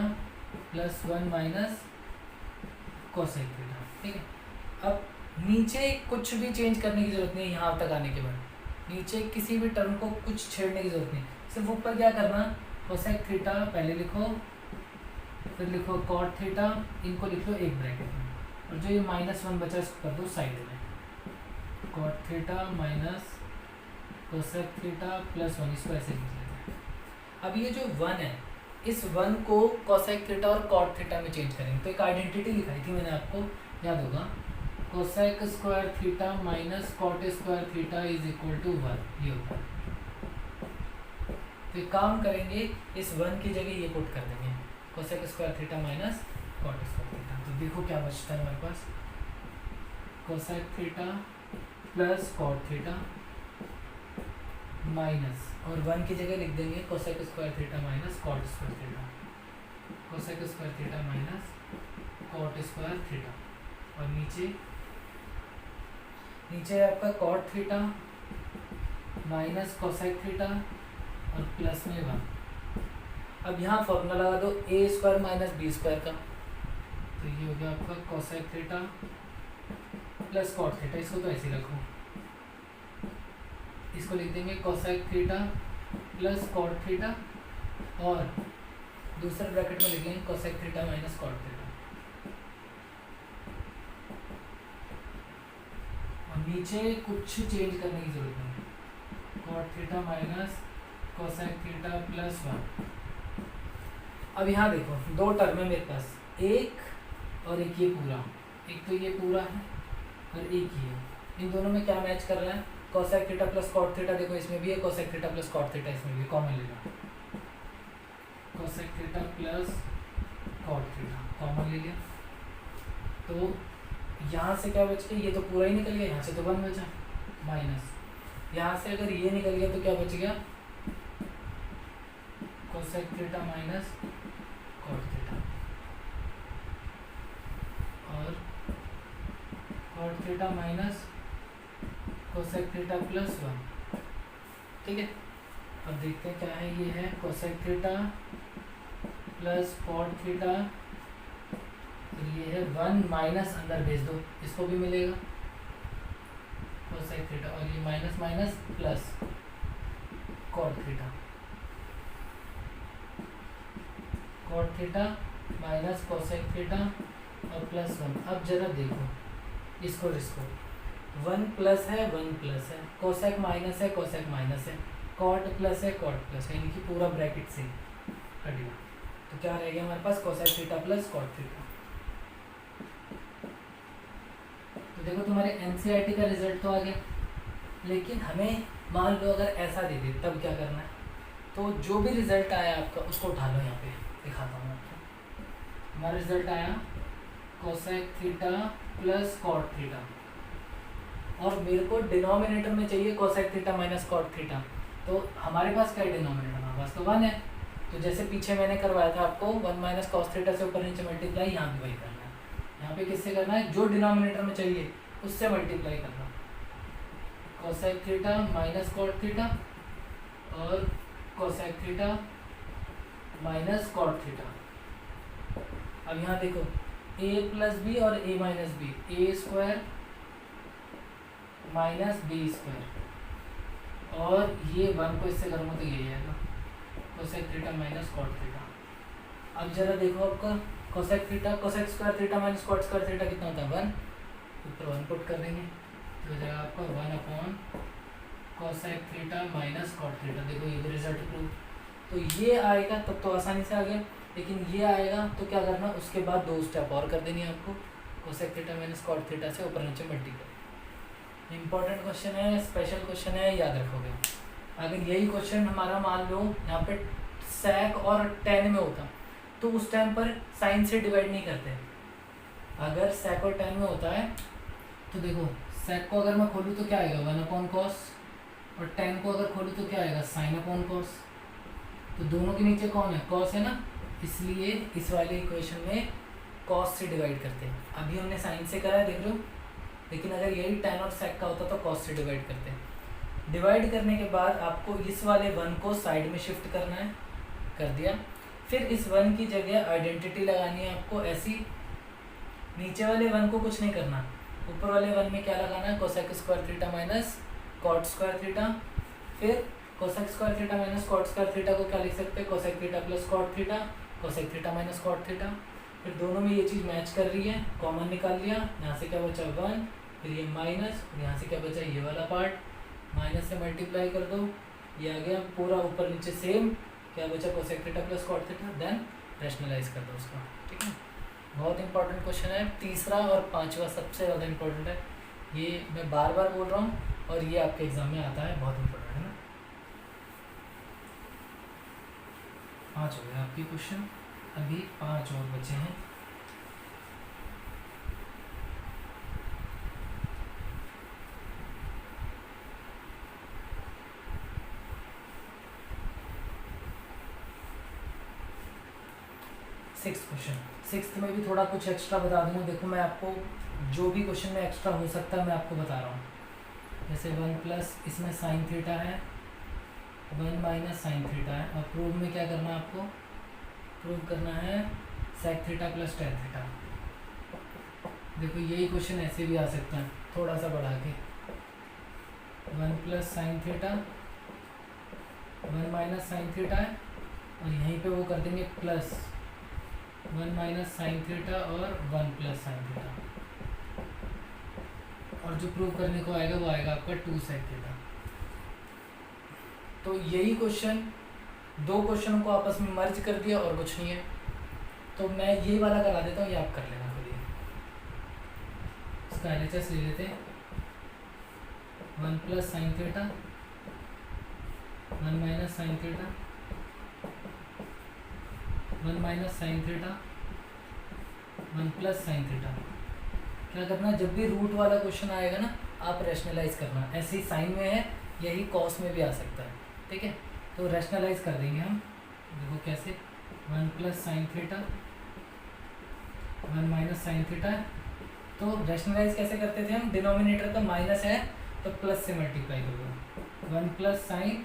plus 1 minus cosine theta. ठीक है, अब नीचे कुछ भी चेंज करने की जरूरत नहीं है। यहाँ तक आने के बाद नीचे किसी भी टर्म को कुछ छेड़ने की जरूरत नहीं, सिर्फ ऊपर क्या करना कोसेक थीटा पहले लिखो, फिर लिखो कॉट थीटा, इनको लिख लो एक ब्रैकेट में, और जो ये -1 बचा इसको कर दो साइड में। Cot theta minus cosec theta plus 1, इसको ऐसे लिख लेते हैं। अब ये जो 1 है, इस 1 को कोसेक थीटा और कॉट थीटा में चेंज करेंगे। तो एक आइडेंटिटी लिखाई थी मैंने, आपको याद होगा, cosec square theta minus cot square theta is equal to 1, ये होता है। तो एक काम करेंगे, इस 1 की जगह ये पुट कर देंगे, cosec square theta minus cot square theta. तो देखो क्या बचता है हमारे पास, cosec theta plus cot theta minus, और 1 की जगह लिख देंगे cosec square theta minus cot square theta, cosec square theta minus cot square theta, और नीचे आपका cot theta minus cosec theta और प्लस में 1। अब यहाँ फॉर्मूला लगा दो A square minus B square का, तो ये हो गया आपका cosec theta plus cot theta. इसको तो ऐसे ही रखो, इसको लिख देंगे cosec theta plus cot theta, और दूसरे ब्रैकेट में लिख लेंगे cosec theta minus cot theta, और नीचे कुछ चेंज करने की जरूरत नहीं, cot theta minus cosec theta plus 1। अब यहाँ देखो, दो टर्म है मेरे पास, एक और एक ये पूरा, एक तो ये पूरा है और एक ये, इन दोनों में क्या मैच कर रहा है, cosec theta plus cot theta, देखो इसमें भी है cosec theta plus cot theta, इसमें भी कॉमन ले लो, cosec theta plus cot theta common ले लिया। तो यहाँ से क्या बच गया, ये तो पूरा ही निकल गया, यहाँ से तो 1 बचा, माइनस यहाँ से अगर ये निकल गया तो क्या बच गया, cosec theta minus cot theta, और cot theta minus cosec theta plus 1। ठीक है, अब देखते हैं क्या है, ये है cosec theta plus cot theta, फिर ये है 1 माइनस अंदर भेज दो, इसको भी मिलेगा कोसेक थीटा, और ये minus minus plus cot theta, cot theta minus cosec theta और प्लस 1। अब जरा देखो इसको 1 प्लस है 1 प्लस है, कोसेक माइनस है कोसेक माइनस है, कॉट प्लस है कॉट प्लस है, इनकी पूरा ब्रैकेट से कट गया। तो क्या रह गया हमारे पास, cosec theta plus cot theta. तो देखो तुम्हारे एनसीईआरटी का रिजल्ट तो आ गया, लेकिन हमें मान लो अगर ऐसा दे दे तब क्या करना है, तो जो भी रिजल्ट आया आपका उसको उठा लो, यहाँ पे दिखाता हूँ आपको। हमारा रिजल्ट आया cosec theta plus cot theta, और मेरे को डिनोमिनेटर में चाहिए cosec theta minus cot theta. तो हमारे पास क्या है डिनोमिनेटर, हमारे पास तो 1 है, तो जैसे पीछे मैंने करवाया था आपको 1 माइनस कॉस थीटा से ऊपर नीचे मल्टीप्लाई, यहाँ भी वही करना है। यहाँ पे किससे करना है, जो डिनोमिनेटर में चाहिए उससे मल्टीप्लाई करना, cosec theta minus cot theta और cosec theta minus cot theta. अब यहाँ देखो a प्लस बी और a minus B, A square minus B square, और ये 1 को इससे करूँगा तो ये आएगा cosec theta minus cot theta. अब जरा देखो आपका cosec theta, cosec square theta minus cot square theta कितना होता है 1, ऊपर 1 पुट कर देंगे, तो हो जाएगा आपका 1 upon cosec theta minus cot theta. देखो ये रिजल्ट प्रूव, तो ये आएगा तब तो आसानी से आ गया, लेकिन ये आएगा तो क्या करना, उसके बाद 2 स्टेप और कर देनी है आपको, cosec theta minus cot theta से ऊपर नीचे मल्टीप्लाई। इंपॉर्टेंट क्वेश्चन है, स्पेशल क्वेश्चन है, याद रखोगे। अगर यही क्वेश्चन हमारा मान लो यहाँ पे सेक और टेन में होता तो उस टाइम पर साइन से डिवाइड नहीं करते। अगर सेक और टेन में होता है तो देखो सेक को अगर मैं खोलूँ तो क्या आएगा 1 अपॉन कॉस, और टेन को अगर खोलूँ तो क्या आएगा साइन अपॉन कॉस। तो दोनों के नीचे कौन है, कॉस है ना, इसलिए इस वाले इक्वेशन में कॉस से डिवाइड करते हैं। अभी हमने साइन से करा है देख लो, लेकिन अगर यही टेन और सेक का होता तो कॉस से डिवाइड करते हैं। डिवाइड करने के बाद आपको इस वाले 1 को साइड में शिफ्ट करना है, कर दिया। फिर इस 1 की जगह आइडेंटिटी लगानी है आपको ऐसी, नीचे वाले 1 को कुछ नहीं करना, ऊपर वाले 1 में क्या लगाना है, cosec square theta minus cot square theta. फिर cosec square theta minus cot square theta को क्या लिख सकते हैं, cosec theta plus cot theta, cosec theta minus cot theta. फिर दोनों में ये चीज़ मैच कर रही है, कॉमन निकाल लिया, यहाँ से क्या बचा 1 फिर ये माइनस, यहाँ से क्या बचा ये वाला पार्ट, माइनस से मल्टीप्लाई कर दो, ये आ गया पूरा ऊपर नीचे सेम, क्या बचा cosec theta plus cot theta, then rationalise कर दो उसका। ठीक है, बहुत इंपॉर्टेंट क्वेश्चन है। तीसरा और पांचवा सबसे ज़्यादा इंपॉर्टेंट है, ये मैं बार बार बोल रहा हूँ और ये आपके एग्जाम में आता है, बहुत इंपॉर्टेंट है ना। 5 हो गए आपके क्वेश्चन, अभी 5 और बचे हैं। सिक्स्थ क्वेश्चन, सिक्स्थ में भी थोड़ा कुछ एक्स्ट्रा बता दूंगा। देखो मैं आपको जो भी क्वेश्चन में एक्स्ट्रा हो सकता है मैं आपको बता रहा हूँ। जैसे 1 प्लस इसमें साइन थीटा है, 1 माइनस साइन थीटा है, और प्रूव में क्या करना है आपको, प्रूव करना है sec theta plus tan theta. देखो यही क्वेश्चन ऐसे भी आ सकता है थोड़ा सा बढ़ा के, 1 plus sine theta, 1 minus sine theta है, और यहीं पे वो कर देंगे प्लस 1 माइनस साइन थीटा और 1 प्लस साइन थीटा, और जो प्रूव करने को आएगा वो आएगा आपका 2 सेक थीटा। तो यही क्वेश्चन, दो क्वेश्चन को आपस में मर्ज कर दिया और कुछ नहीं है। तो मैं ये वाला करा देता हूँ, ये आप कर लेना खुद ही। इसका LHS ले लेते हैं, 1 plus sine theta, 1 minus sine theta, 1 minus sine theta, 1 plus sine theta. क्या करना, जब भी रूट वाला क्वेश्चन आएगा ना आप रैशनलाइज करना। ऐसे ही साइन में है, यही कॉस में भी आ सकता है। ठीक है, तो रैशनलाइज कर देंगे हम। देखो कैसे, 1 plus sine theta, 1 minus sine theta. तो रैशनलाइज कैसे करते थे हम, डिनोमिनेटर का माइनस है तो प्लस से मल्टीप्लाई कर दो, 1 प्लस साइन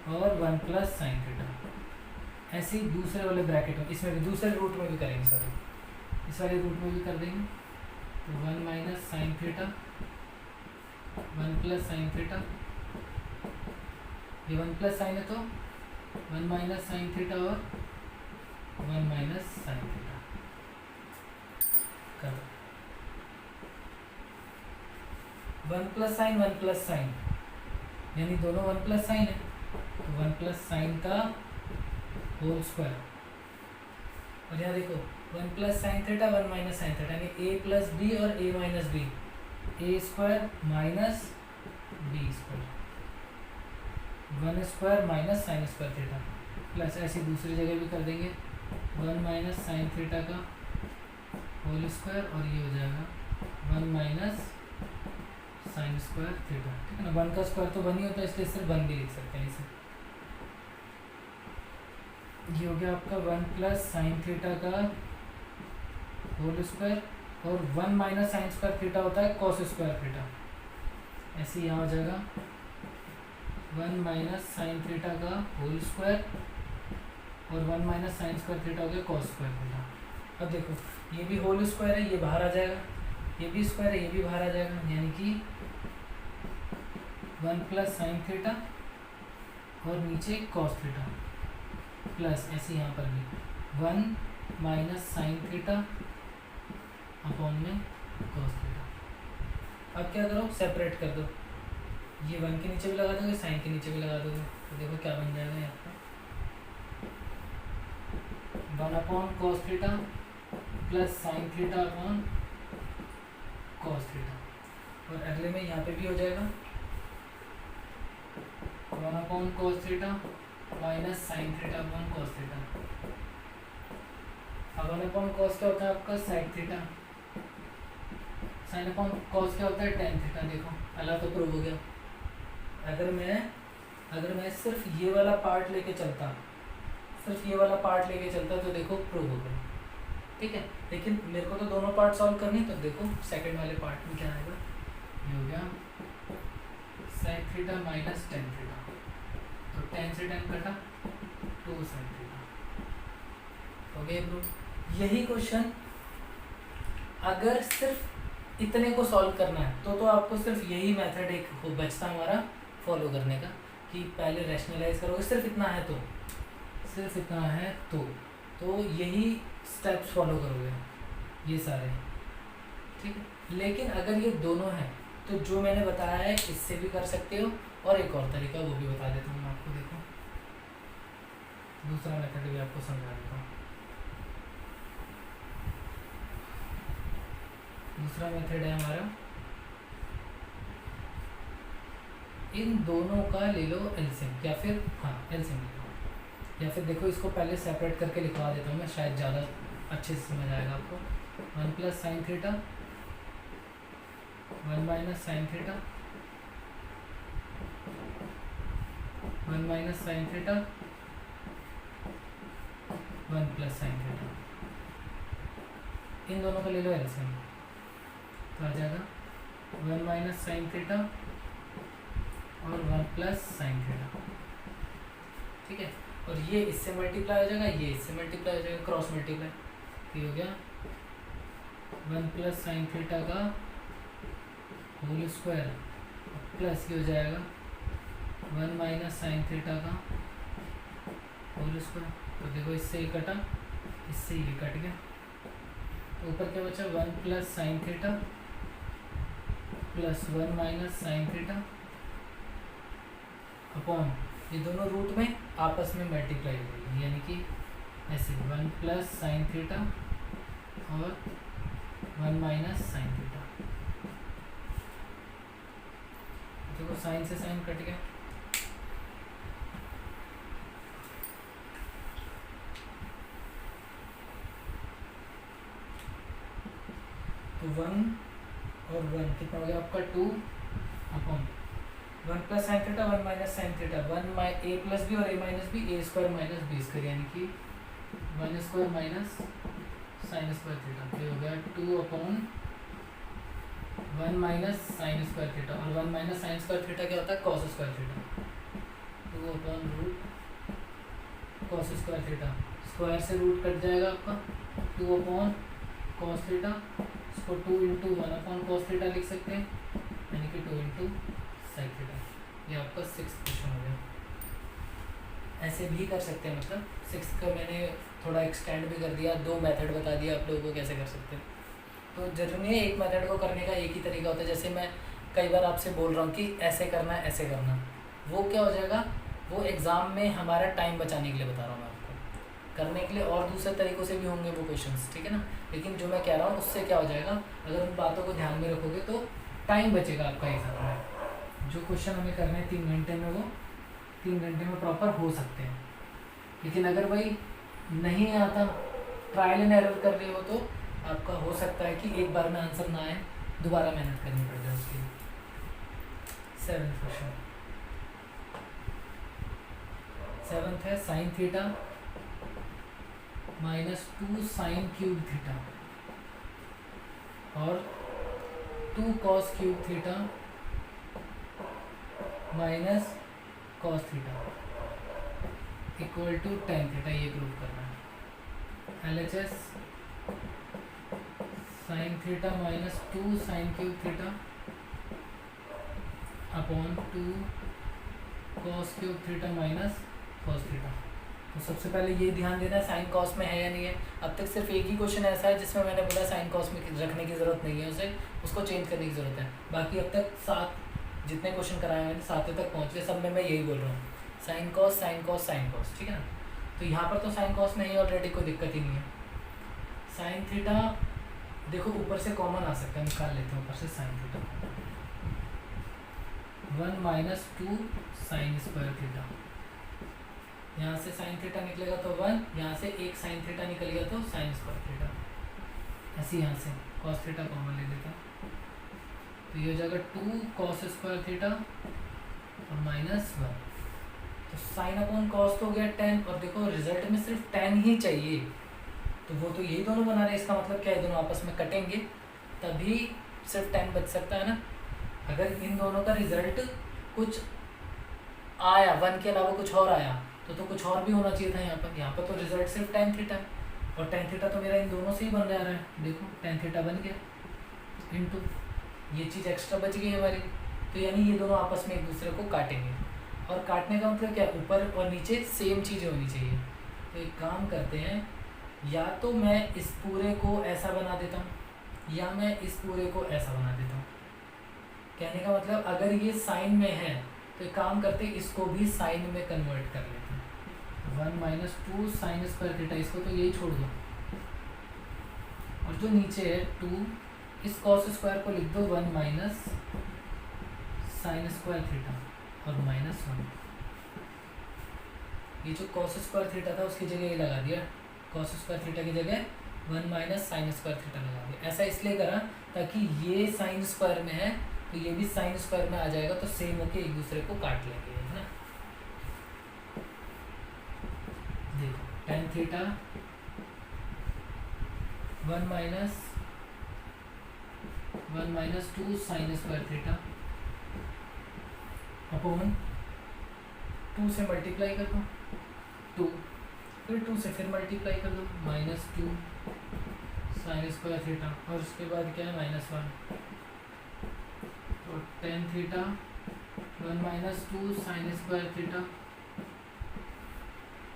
और 1 प्लस साइन थीटा। ऐसे ही दूसरे वाले ब्रैकेट में, इसमें भी दूसरे रूट में भी करेंगे, सॉरी इस वाले रूट में भी कर देंगे। तो 1 minus sine theta, 1 plus sine theta, ये 1 प्लस साइन है तो 1 माइनस साइन थीटा और 1 माइनस साइन थीटा कर दो। 1 प्लस साइन 1 प्लस साइन, यानी दोनों 1 प्लस साइन है, तो 1 प्लस साइन का होल स्क्वायर। और यहाँ देखो 1 plus sine theta 1 minus sine theta, यानी ए प्लस बी और A minus B, A square minus B square, 1 square minus sine square theta, plus ऐसी दूसरी जगह भी कर देंगे 1 माइनस साइन थीटा का होल स्क्वायर, और ये हो जाएगा 1 माइनस साइन स्क्वायर थीटा। ठीक है ना, 1 का स्क्वायर तो 1 ही होता है, इसलिए सिर्फ 1 भी लिख सकते हैं इसे। ये हो गया आपका 1 प्लस साइन थीटा का होल स्क्वायर, और 1 माइनस साइन स्क्वायर थीटा होता है कॉस स्क्वायर थीटा। ऐसे यहाँ हो जाएगा 1 माइनस साइन थीटा का होल स्क्वायर और 1 माइनस साइन स्क्वायर थीटा हो गया कॉस स्क्वायर थीटा। अब देखो ये भी होल स्क्वायर है, ये बाहर आ जाएगा, ये भी स्क्वायर है, ये भी बाहर आ जाएगा, यानी कि 1 प्लस साइन थीटा और नीचे कॉस थीटा, प्लस ऐसे यहाँ पर भी 1 माइनस साइन थीटा अपॉन में कॉस थीटा। अब क्या करो, सेपरेट कर दो, ये 1 के नीचे भी लगा दोगे, साइन के नीचे भी लगा दोगे, तो देखो क्या बन जाएगा यहाँ पर 1 upon cos theta plus sine theta upon cos theta, और अगले में यहाँ पे भी हो जाएगा 1 upon cos theta minus sine theta upon cos theta. अब 1 अपॉन कॉस क्या होता है आपका sine theta, sign upon cos क्या होता है टेन थीटा। देखो अल्लाह तो प्रूव हो गया। अगर मैं सिर्फ ये वाला पार्ट लेके चलता, सिर्फ ये वाला पार्ट लेके चलता तो देखो प्रूव हो गया। ठीक है, लेकिन मेरे को तो दोनों पार्ट सॉल्व करनी, तो देखो सेकंड वाले पार्ट में क्या आएगा, ये हो गया sign theta minus tan theta, तो 10 से 10 कटा 2 साइन थीटा हो गया प्रूव। यही क्वेश्चन अगर सिर्फ इतने को सॉल्व करना है तो आपको सिर्फ यही मेथड एक बचता हमारा फॉलो करने का, कि पहले रैशनलाइज करोगे, सिर्फ इतना है तो, सिर्फ इतना है तो यही स्टेप्स फॉलो करोगे ये सारे। ठीक है। लेकिन अगर ये दोनों हैं तो जो मैंने बताया है इससे भी कर सकते हो, और एक और तरीका वो भी बता देता हूँ मैं आपको। देखो दूसरा मेथड भी आपको समझा देता हूँ। दूसरा मेथड है हमारा, इन दोनों का ले लो एलसीएम, या फिर हाँ एलसीएम ले लो, या फिर देखो इसको पहले सेपरेट करके लिखवा देता हूँ मैं, शायद ज़्यादा अच्छे से समझ आएगा आपको। 1 plus sine theta 1 minus sine theta 1 minus sine theta 1 plus sine theta, इन दोनों का ले लो एलसीएम, तो आ जाएगा 1 माइनस साइन थीटा और 1 प्लस साइन थीटा। ठीक है, और ये इससे मल्टीप्लाई हो जाएगा, ये इससे मल्टीप्लाई हो जाएगा, क्रॉस मल्टीप्लाई, तो हो गया 1 प्लस साइन थीटा का होल स्क्वायर प्लस ये हो जाएगा 1 माइनस साइन थीटा का होल स्क्वायर। तो देखो इससे ये कटा, इससे ये कट गया, तो ऊपर क्या बचा 1 plus sine theta plus 1 minus sine theta upon ये दोनों रूट में आपस में मल्टीप्लाई हो गई, यानी कि ऐसे 1 प्लस साइन थीटा और 1 माइनस साइन थीटा। देखो साइन से साइन कट गया, तो 1 और 1 कितना हो गया आपका 2 upon 1 plus sine theta 1 minus sine theta, 1 A plus B और A minus B, A square minus B square, यानी कि 1 square minus sine square theta. तो हो गया 2 upon 1 minus sine square theta, और 1 माइनस साइन स्क्वायर थीटा क्या होता है cos square theta, 2 upon root cos square theta, square से रूट कट जाएगा आपका, 2 अपॉन कॉस थीटा, इसको 2 इंटू 1 अपॉन कॉस थीटा लिख सकते हैं, यानी कि 2 इंटू साइन थीटा। ये आपका 6th क्वेश्चन हो गया। ऐसे भी कर सकते हैं, मतलब 6th का मैंने थोड़ा एक्सटेंड भी कर दिया, 2 मेथड बता दिया आप लोगों को कैसे कर सकते हैं। तो जरूरी नहीं है एक मेथड को करने का एक ही तरीका होता है। जैसे मैं कई बार आपसे बोल रहा हूँ कि ऐसे करना है ऐसे करना, वो क्या हो जाएगा, वो एग्ज़ाम में हमारा टाइम बचाने के लिए बता रहा हूँ मैं आपको, करने के लिए और दूसरे तरीक़ों से भी होंगे वो क्वेश्चंस, ठीक है ना। लेकिन जो मैं कह रहा हूँ उससे क्या हो जाएगा, अगर उन बातों को ध्यान में रखोगे तो टाइम बचेगा आपका एग्ज़ाम में। जो क्वेश्चन हमें करने हैं 3 घंटे में, वो 3 घंटे में प्रॉपर हो सकते हैं। लेकिन अगर वही नहीं आता, ट्रायल एंड एरर कर रहे हो, तो आपका हो सकता है कि एक बार में आंसर ना आए, दोबारा मेहनत करनी पड़ जाए उसके लिए। 7th क्वेश्चन, 7th है sine theta minus 2 sine cube theta और 2 cos cube theta minus cos theta equal to tan theta, ये प्रूव करना है। LHS sine theta minus 2 sine cube theta upon 2 cos cube theta minus cos theta. तो सबसे पहले ये ध्यान देना है साइन कॉस में है या नहीं है। अब तक सिर्फ एक ही क्वेश्चन ऐसा है जिसमें मैंने बोला साइन कॉस में रखने की ज़रूरत नहीं है, उसे उसको चेंज करने की ज़रूरत है। बाकी अब तक 7 जितने क्वेश्चन कराए हैं 7 तक पहुँच गए, सब में मैं यही बोल रहा हूँ, sine cos sine cos sine cos, ठीक है ना। तो यहाँ पर तो साइन कॉस में ही ऑलरेडी कोई दिक्कत ही नहीं है। साइन थीटा देखो ऊपर से कॉमन आ सकता है, निकाल लेते हैं ऊपर से sign theta, 1 minus 2 sign square theta, यहाँ से साइन थीटा निकलेगा तो 1, यहाँ से एक साइन थीटा निकल गया तो साइन स्क्वायर थीटा, ऐसे यहाँ से कॉस थीटा कॉमन ले लेता हूँ, तो ये हो जाएगा 2 कॉस स्क्वायर थीटा और माइनस 1। तो साइन अपॉन कॉस तो हो गया 10, और देखो रिजल्ट में सिर्फ 10 ही चाहिए, तो वो तो यही दोनों बना रहे हैं, इसका मतलब क्या है, दोनों आपस में कटेंगे तभी सिर्फ 10 बच सकता है ना। अगर इन दोनों का रिजल्ट कुछ आया, 1 के अलावा कुछ और आया, तो कुछ और भी होना चाहिए था यहाँ पर तो रिजल्ट सिर्फ tan थीटा है, और tan थीटा तो मेरा इन दोनों से ही बन जा रहा है, देखो tan थीटा बन गया इनटू ये चीज़ एक्स्ट्रा बच गई हमारी, तो यानी ये दोनों आपस में एक दूसरे को काटेंगे, और काटने का मतलब क्या, ऊपर और नीचे सेम चीज़ें होनी चाहिए। तो एक काम करते हैं, या तो मैं इस पूरे को ऐसा बना देता हूँ, या मैं इस पूरे को ऐसा बना देता हूँ। कहने का मतलब अगर ये साइन में है तो एक काम करते हैं, इसको भी साइन में कन्वर्ट कर लेते हैं। 1 minus two sine square theta, इसको तो यही छोड़ दो, और जो नीचे है 2, इस कॉस स्क्वायर को लिख दो 1 माइनस साइन स्क्वायर थीटा और -1। ये जो कॉस स्क्वायर थीटा था उसकी जगह ये लगा दिया, कॉस स्क्वायर थीटा की जगह 1 माइनस साइन स्क्वायर थीटा लगा दिया। ऐसा इसलिए करा ताकि ये साइन स्क्वायर में है तो ये भी साइन स्क्वायर में आ जाएगा, तो सेम होके एक दूसरे को काट लेंगे, है ना। देखो tan theta 1 minus 2 sign square theta upon 2 से मल्टीप्लाई कर दो 2, फिर 2 से फिर मल्टीप्लाई कर दो -2 साइन स्क्वायर थीटा, और उसके बाद क्या है -1, तो tan theta 1 minus 2 sign square theta,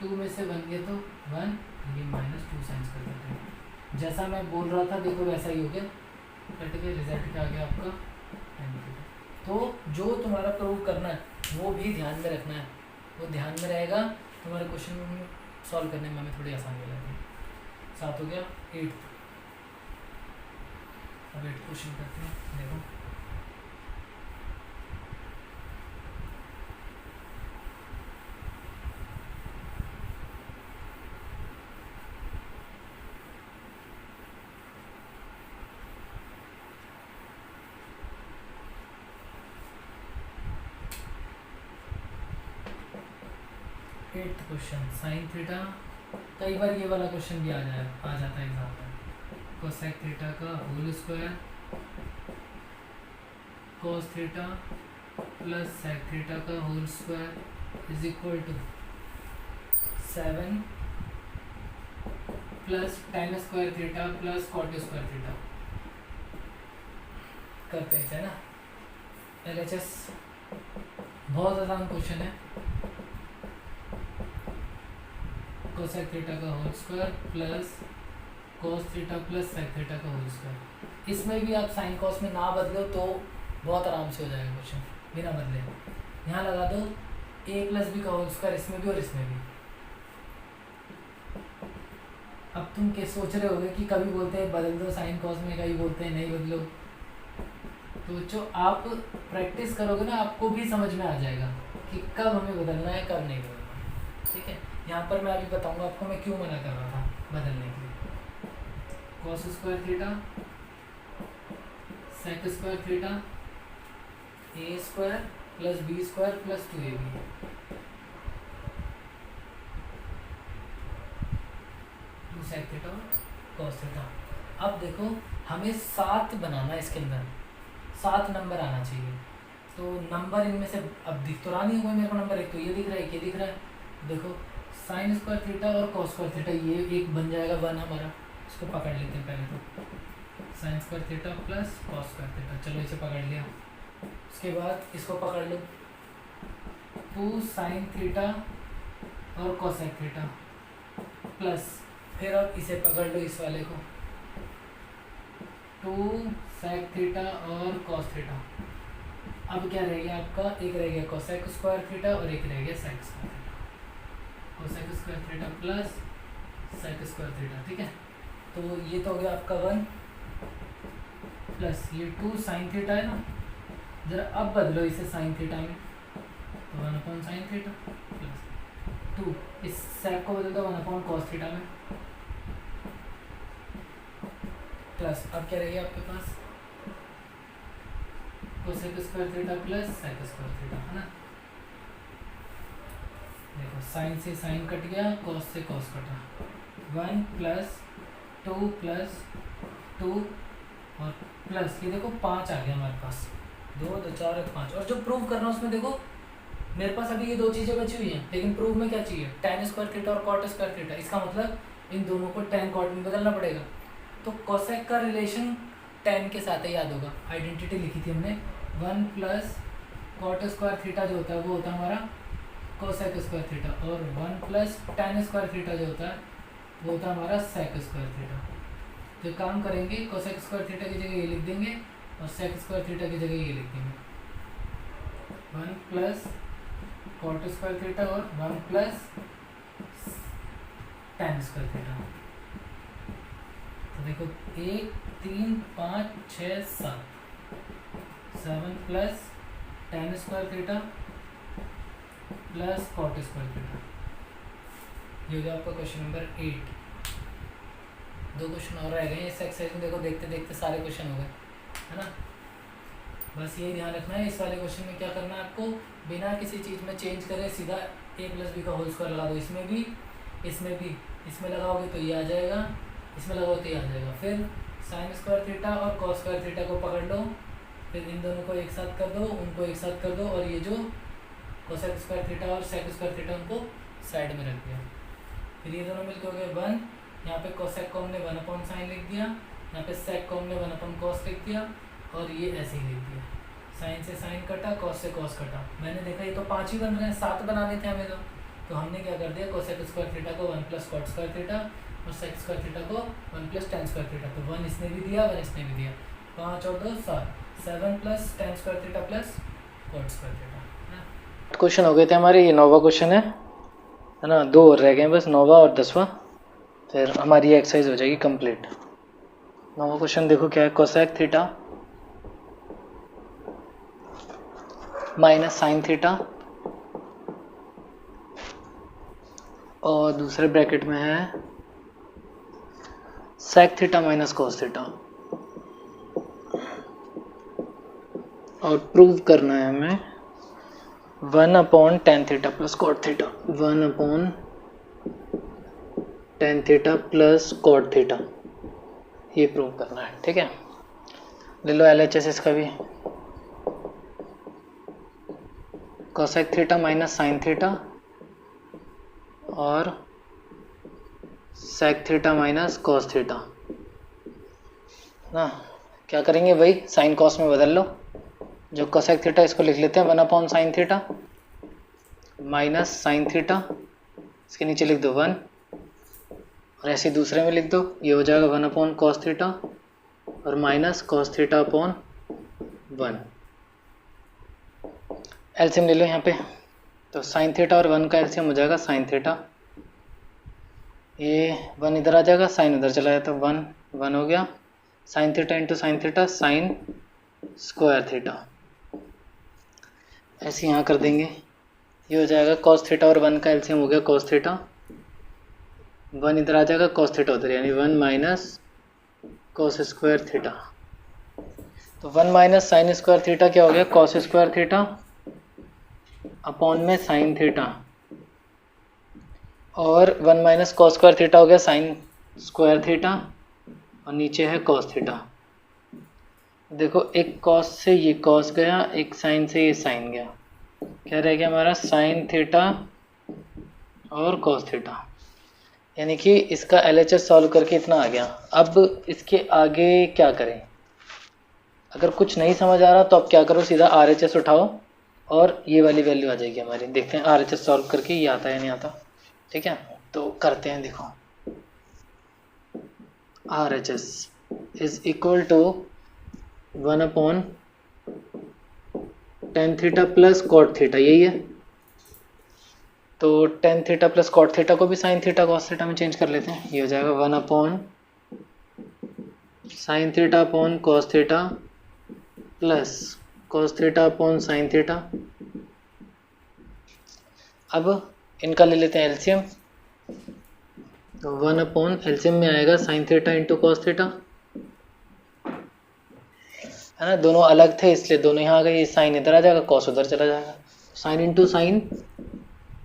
2 में से 1 गया तो 1, ये -2 साइन स्क्वायर थीटा। जैसा मैं बोल रहा था देखो वैसा ही हो गया, कट के रिजल्ट क्या आ गया आपका tan थीटा। तो जो तुम्हारा प्रूव करना है वो भी ध्यान में रखना है, वो ध्यान में रहेगा, तुम्हारे क्वेश्चन सॉल्व करने में हमें थोड़ी आसानी लगेगी। 7 हो गया 8। अब 8 क्वेश्चन करते हैं, देखो एट्थ क्वेश्चन साइन थीटा। कई बार ये वाला क्वेश्चन भी आ जाता है एग्जाम में। कोसेक थीटा का whole square cos theta plus sec theta का whole square is equal to 7 plus tan square theta plus cot square theta. करते हैं है ना, LHS बहुत आसान क्वेश्चन है। कोसेक थीटा का whole square plus cos theta plus sec theta का होल स्क्वायर। इसमें भी आप साइन कॉस में ना बदलो तो बहुत आराम से हो जाएगा क्वेश्चन, बिना बदले। यहाँ लगा दो a प्लस बी का होल स्क्वायर, इसमें भी और इसमें भी। अब तुम क्या सोच रहे होगे कि कभी बोलते हैं बदल दो साइन कॉस में, कभी बोलते हैं नहीं बदलो। तो जो आप प्रैक्टिस करोगे ना आपको भी समझ में आ जाएगा कि कब हमें बदलना है कब नहीं बदलना। ठीक है, यहाँ पर मैं अभी बताऊंगा आपको मैं क्यों मना कर रहा था बदलने के लिए। Cos square theta sec square theta A square plus B square plus 2ab, sec theta cos theta. अब देखो हमें 7 बनाना है, इसके अंदर 7 नंबर आना चाहिए। तो नंबर इनमें से अब दिख तो रहा नहीं होगा मेरे को नंबर, एक तो ये दिख रहा है एक ये दिख रहा है। देखो साइन स्क्वायर थीटा और कॉस स्क्वायर थीटा, ये एक बन जाएगा 1 हमारा, इसको पकड़ लेते हैं पहले तो। Sign square theta plus cos square theta, चलो इसे पकड़ लिया। उसके बाद इसको पकड़ लो 2 साइन थीटा और कोसेक थीटा प्लस, फिर अब इसे पकड़ लो इस वाले को 2 सेक थीटा और कॉस थीटा। अब क्या रह गया आपका, एक रह गया कोसेक स्क्वायर थीटा और एक रह गया sec square theta. Cosec square theta plus sec square theta, ठीक है। तो ये तो हो गया आपका 1 प्लस ये 2 साइन थीटा है ना, जरा अब बदलो इसे साइन थीटा में, तो 1 अपॉन साइन थीटा प्लस 2, इस सेक को बदल दो 1 अपॉन कॉस थीटा में प्लस, अब क्या रहेगा आपके पास cosec square theta plus sec square theta, है ना। देखो साइन से साइन कट गया, कॉस से कॉस कटा, 1 प्लस 2 प्लस 2 और प्लस ये देखो 5 आ गया हमारे पास, 2 2 4 1 5। और जो प्रूव करना है उसमें देखो मेरे पास अभी ये 2 चीज़ें बची हुई हैं, लेकिन प्रूव में क्या चाहिए, tan स्क्वायर थीटा और कॉट स्क्वायर थीटा। इसका मतलब इन दोनों को tan कॉट में बदलना पड़ेगा। तो कोसेक का रिलेशन tan के साथ ही याद होगा, आइडेंटिटी लिखी थी हमने, 1 प्लस कॉट स्क्वायर थीटा जो होता है वो होता है हमारा कोसेक स्क्वायर थीटा, और 1 प्लस tan स्क्वायर थीटा जो होता है वो होता है हमारा सेक स्क्वायर थीटा। तो काम करेंगे, कोसेक स्क्वायर थीटा की जगह ये लिख देंगे और सेक स्क्वायर थीटा की जगह ये लिख देंगे, 1 प्लस कॉट स्क्वायर थीटा और 1 प्लस टैन स्क्वायर थीटा। तो देखो 1 3 5 6 7 plus tan square theta plus cot square theta. ये हो गया आपका क्वेश्चन नंबर 8। 2 क्वेश्चन और रह गए इस एक्सरसाइज में। देखो देखते देखते सारे क्वेश्चन हो गए, है ना। बस ये ध्यान रखना है, इस वाले क्वेश्चन में क्या करना है आपको, बिना किसी चीज़ में चेंज करे सीधा a प्लस बी का होल स्क्वायर लगा दो। इसमें भी, इसमें भी, इसमें लगाओगे तो ये आ जाएगा, इसमें लगाओ तो ये आ जाएगा। फिर साइन स्क्वायर थीटा और कॉस स्क्वायर थीटा को पकड़ लो, फिर इन दोनों को एक साथ कर दो, उनको एक साथ कर दो, और ये जो कोसेक स्क्वायर थीटा और सेक स्क्वायर थीटा उनको साइड में रख दिया। फिर ये दोनों मिलकर हो गए 1, यहाँ पे कोसेक को हमने 1/sin लिख दिया, यहाँ पे सेक को हमने 1/cos लिख दिया, और ये ऐसे ही लिख दिया। साइन से साइन कटा, कॉस से कॉस कटा। मैंने देखा ये तो 5 ही बन रहे हैं, 7 बनाने थे हमें तो हमने क्या कर दिया, कोसेक स्क्वायर थीटा को 1 प्लस कॉट स्क्वायर थीटा और सेक स्क्वायर थीटा को 1 प्लस टैन स्क्वायर थीटा। तो 1 इसने भी दिया, 1 इसने भी दिया, 5 और 2 7 plus tan square theta plus cot square theta. Question हो गए थे हमारे, ये 9वां क्वेश्चन है ना। 2 और रह गए बस, 9वां और 10वां, फिर हमारी ये एक्सरसाइज हो जाएगी कंप्लीट। 9वां क्वेश्चन देखो क्या है, cosec theta minus sine theta और दूसरे ब्रैकेट में है sec theta minus cos theta, और प्रूव करना है हमें 1/tan theta plus cot theta, 1/tan theta plus cot theta, ये प्रूव करना है। ठीक है, ले लो LHS इसका भी। Cosec theta minus sine theta और sec theta minus cos theta ना। क्या करेंगे भाई, साइन कॉस में बदल लो। जो कोसेक थीटा इसको लिख लेते हैं 1/sin theta minus sine theta, इसके नीचे लिख दो 1, और ऐसे दूसरे में लिख दो, ये हो जाएगा 1/cos थीटा और minus cos theta upon 1। LCM ले लो यहाँ पे, तो साइन थीटा और 1 का एलसीएम हो जाएगा साइन थीटा, ये 1 इधर आ जाएगा, साइन उधर चला जाता, 1 हो गया, sine theta into sine theta sine square theta, ऐसे यहाँ कर देंगे, ये हो जाएगा कॉस थीटा और 1 का एलसीएम हो गया कॉस थीटा, 1 इधर आ जाएगा, कॉस थीटा उधर, यानी 1 माइनस कॉस स्क्वायर थीटा। तो 1 माइनस साइन स्क्वायर थीटा क्या हो गया, कॉस स्क्वायर थीटा अपॉन में साइन थीटा, और 1 माइनस कॉस स्क्वायर थीटा हो गया साइन स्क्वायर थीटा, और नीचे है कॉस थीटा। देखो एक कॉस से ये कॉस गया, एक साइन से ये साइन गया, क्या रह गया हमारा साइन थीटा और कॉस थीटा, यानी कि इसका LHS सॉल्व करके इतना आ गया। अब इसके आगे क्या करें, अगर कुछ नहीं समझ आ रहा तो अब क्या करो, सीधा RHS उठाओ और ये वाली वैल्यू आ जाएगी हमारी। देखते हैं RHS सॉल्व करके ये आता है या नहीं आता। ठीक है, तो करते हैं। देखो RHS is equal to 1/tan theta plus cot theta, यही है। तो tan theta plus cot theta को भी साइन थीटा कॉस थीटा में चेंज कर लेते हैं, ये हो जाएगा 1/sin theta upon cos theta plus cos theta upon sine theta. अब इनका ले लेते हैं एलसीएम, तो 1 एलसीएम में आएगा sine theta into cos theta, है ना। दोनों अलग थे इसलिए दोनों यहाँ आ गए, ये साइन इधर आ जाएगा, कॉस उधर चला जाएगा, sine into sine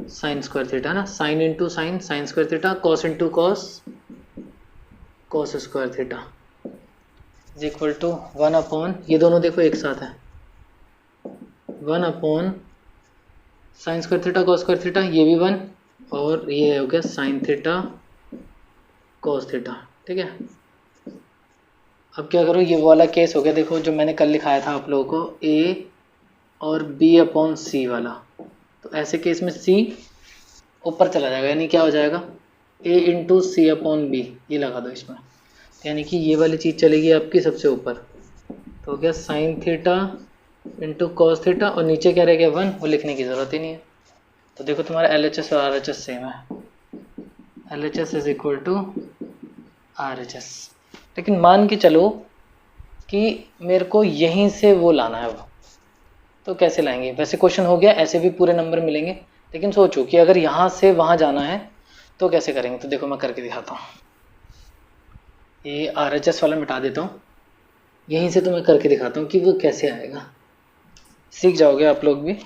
sine square theta, ना, sine into sine sine square theta, cos into cos cos square theta is equal to 1/, ये दोनों देखो एक साथ है, 1/sin square theta cos square theta, ये भी 1, और ये हो गया साइन थीटा कॉस थीटा। ठीक है, अब क्या करो, ये वाला केस हो गया, देखो जो मैंने कल लिखाया था आप लोगों को, A और B/C वाला। तो ऐसे केस में C ऊपर चला जाएगा, यानी क्या हो जाएगा A इंटू C/B, ये लगा दो इसमें। यानी कि ये वाली चीज़ चलेगी आपकी सबसे ऊपर, तो हो गया sine theta into cos theta, और नीचे क्या रह गया 1, वो लिखने की ज़रूरत ही नहीं है। तो देखो तुम्हारा LHS और RHS सेम है, LHS is equal to RHS। लेकिन मान के चलो कि मेरे को यहीं से वो लाना है, वो तो कैसे लाएंगे? वैसे क्वेश्चन हो गया, ऐसे भी पूरे नंबर मिलेंगे, लेकिन सोचो कि अगर यहाँ से वहाँ जाना है तो कैसे करेंगे। तो देखो मैं करके दिखाता हूँ, ये RHS वाला मिटा देता हूँ, यहीं से तो मैं करके दिखाता हूँ कि वो कैसे आएगा, सीख जाओगे आप लोग भी।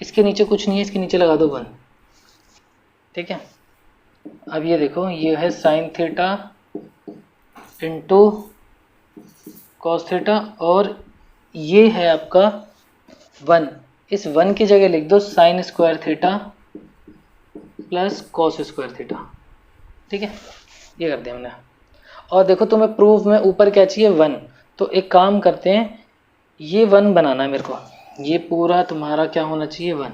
इसके नीचे कुछ नहीं है, इसके नीचे लगा दो 1, ठीक है। अब ये देखो, ये है sine theta into cos theta, और ये है आपका 1। इस 1 की जगह लिख दो sign square theta plus cos square theta, ठीक है। ये कर दिया हमने। और देखो तुम्हें प्रूफ में ऊपर क्या चाहिए 1, तो एक काम करते हैं, ये 1 बनाना है मेरे को, ये पूरा तुम्हारा क्या होना चाहिए 1।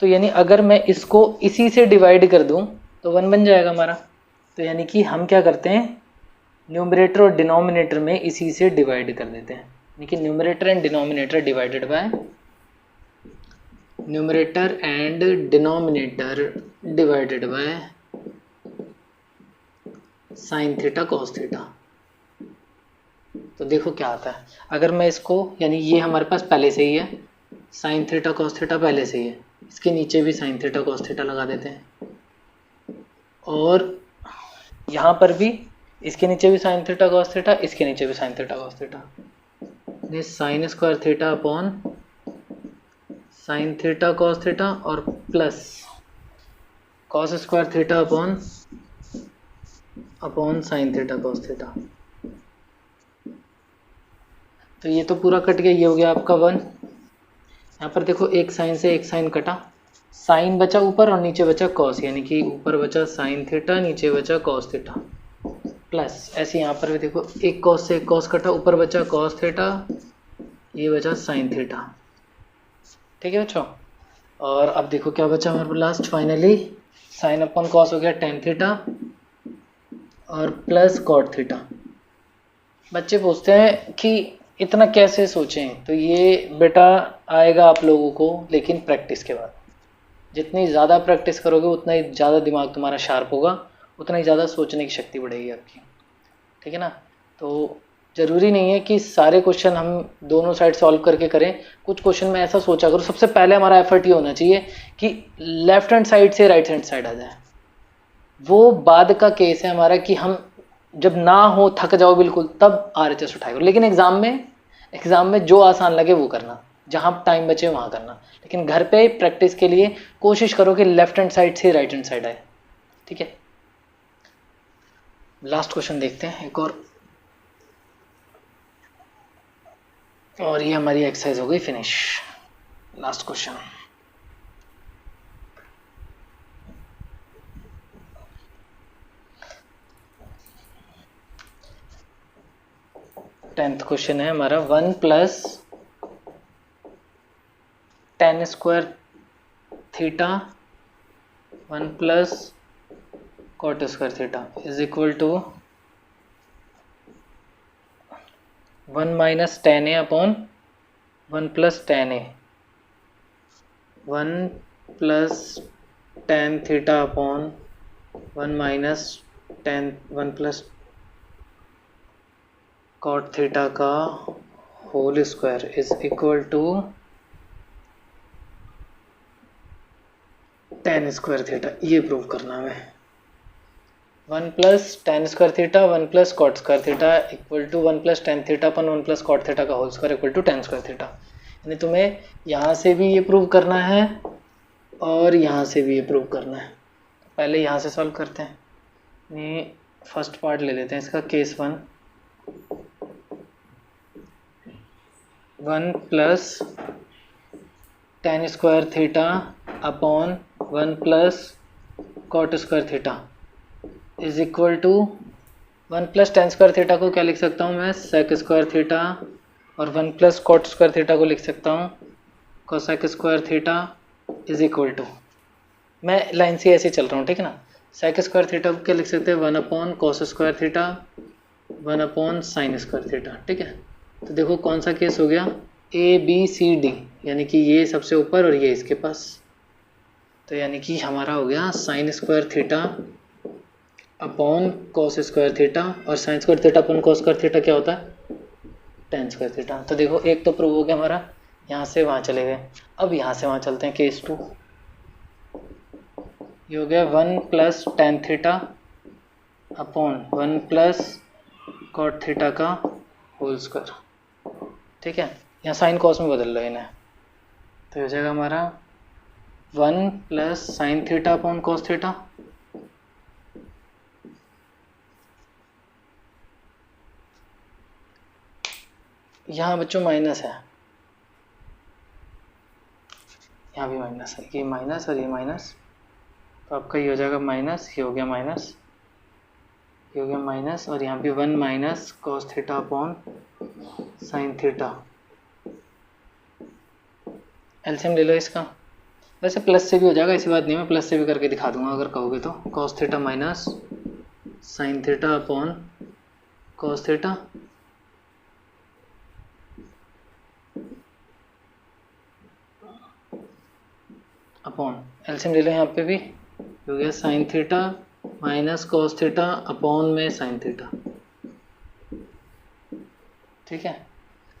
तो यानी अगर मैं इसको इसी से डिवाइड कर दूं तो 1 बन जाएगा हमारा। तो यानी कि हम क्या करते हैं, न्यूमरेटर और डिनोमिनेटर में इसी से डिवाइड कर देते हैं, यानी कि numerator and denominator divided by numerator and denominator divided by sine theta cos theta. तो देखो क्या आता है, अगर मैं इसको, यानी ये हमारे पास पहले से ही है, साइन थीटा कॉस थीटा पहले से ही है, इसके नीचे भी साइन थीटा कॉस थीटा लगा देते हैं, और यहाँ पर भी इसके नीचे भी साइन थीटा कॉस थीटा, इसके नीचे भी sine theta cos theta, sine square theta upon sine theta cos theta, और plus cos square theta upon sine theta cos theta. तो ये तो पूरा कट गया, ये हो गया आपका 1। यहाँ पर देखो एक साइन से एक साइन कटा, साइन बचा ऊपर और नीचे बचा कॉस, यानी कि ऊपर बचा साइन थीटा, नीचे बचा कॉस थीटा, प्लस ऐसे यहाँ पर भी देखो एक कॉस से एक कॉस कटा, ऊपर बचा कॉस थीटा, ये बचा साइन थीटा, ठीक है बच्चों। और अब देखो क्या बचा हमारे पास last, finally sine upon cos हो गया टेन थीटा, और प्लस कॉट थीटा। बच्चे पूछते हैं कि इतना कैसे सोचें, तो ये बेटा आएगा आप लोगों को लेकिन प्रैक्टिस के बाद। जितनी ज़्यादा प्रैक्टिस करोगे उतना ही ज़्यादा दिमाग तुम्हारा शार्प होगा, उतना ही ज़्यादा सोचने की शक्ति बढ़ेगी आपकी, ठीक है ना। तो ज़रूरी नहीं है कि सारे क्वेश्चन हम दोनों साइड सॉल्व करके करें, कुछ क्वेश्चन में ऐसा सोचा करो, सबसे पहले हमारा एफर्ट ये होना चाहिए कि लेफ्ट हैंड साइड से राइट हैंड साइड आ जाए। वो बाद का केस है हमारा कि हम जब ना हो, थक जाओ बिल्कुल, तब RHS उठाए करो। लेकिन एग्ज़ाम में जो आसान लगे वो करना, जहाँ टाइम बचे वहाँ करना, लेकिन घर पे प्रैक्टिस के लिए कोशिश करो कि लेफ्ट हैंड साइड से राइट हैंड साइड आए, ठीक है। लास्ट क्वेश्चन देखते हैं एक और ये हमारी एक्सरसाइज हो गई finish. Last question, tenth question है हमारा, 1 plus tan square theta 1 plus cot square theta is equal to 1 minus tan A upon 1 plus tan A, 1 plus tan theta upon 1 minus tan 1 plus cot theta का whole square is equal to tan square theta. ये prove करना है 1 plus tan square theta 1 plus cot square theta equal to 1 plus tan theta upon 1 plus cot theta का whole square equal to tan square theta. यानी तुम्हें यहाँ से भी ये प्रूव करना है और यहाँ से भी ये प्रूव करना है। पहले यहाँ से सॉल्व करते हैं, यानी फर्स्ट पार्ट ले लेते हैं इसका, case 1 plus tan square theta upon 1 plus cot square theta is equal to 1 plus tan square theta को क्या लिख सकता हूँ मैं, सेक स्क्वायर थीटा, और 1 प्लस कॉट स्क्वायर थीटा को लिख सकता हूँ cosec square theta is equal to, मैं लाइन से ऐसे चल रहा हूँ, ठीक है ना। सेक स्क्वायर थीटा को क्या लिख सकते हैं, 1 cos square theta 1 sine square theta. ठीक है, तो देखो कौन सा केस हो गया, ABCD, यानी कि ये सबसे ऊपर और ये इसके पास। तो यानी कि हमारा हो गया sine square theta upon cos square theta, और sine square theta upon cos square theta क्या होता है, टेन स्क्वायर थीटा। तो देखो एक तो प्रूव हो गया हमारा, यहाँ से वहाँ चले गए। अब यहाँ से वहाँ चलते हैं, केस 2। ये हो गया 1 plus tan theta upon 1 plus cot theta का होल स्क्वायर। ठीक है, यहाँ साइन कॉस में बदल लो इन्हें, तो हो जाएगा हमारा 1 plus sine theta upon cos theta, यहाँ बच्चों माइनस है, यहाँ भी माइनस है, ये माइनस और ये माइनस, तो आपका ये हो जाएगा माइनस, ये हो गया माइनस, ये हो गया माइनस, और यहाँ भी 1 minus cos theta upon sine theta. LCM ले लो इसका, वैसे प्लस से भी हो जाएगा, ऐसी बात नहीं, मैं प्लस से भी करके दिखा दूंगा अगर कहोगे तो। Cos theta minus sine theta upon cos theta, upon LCM ले लो यहाँ पे भी, हो गया sign theta minus cos theta upon में साइन थीटा। ठीक है,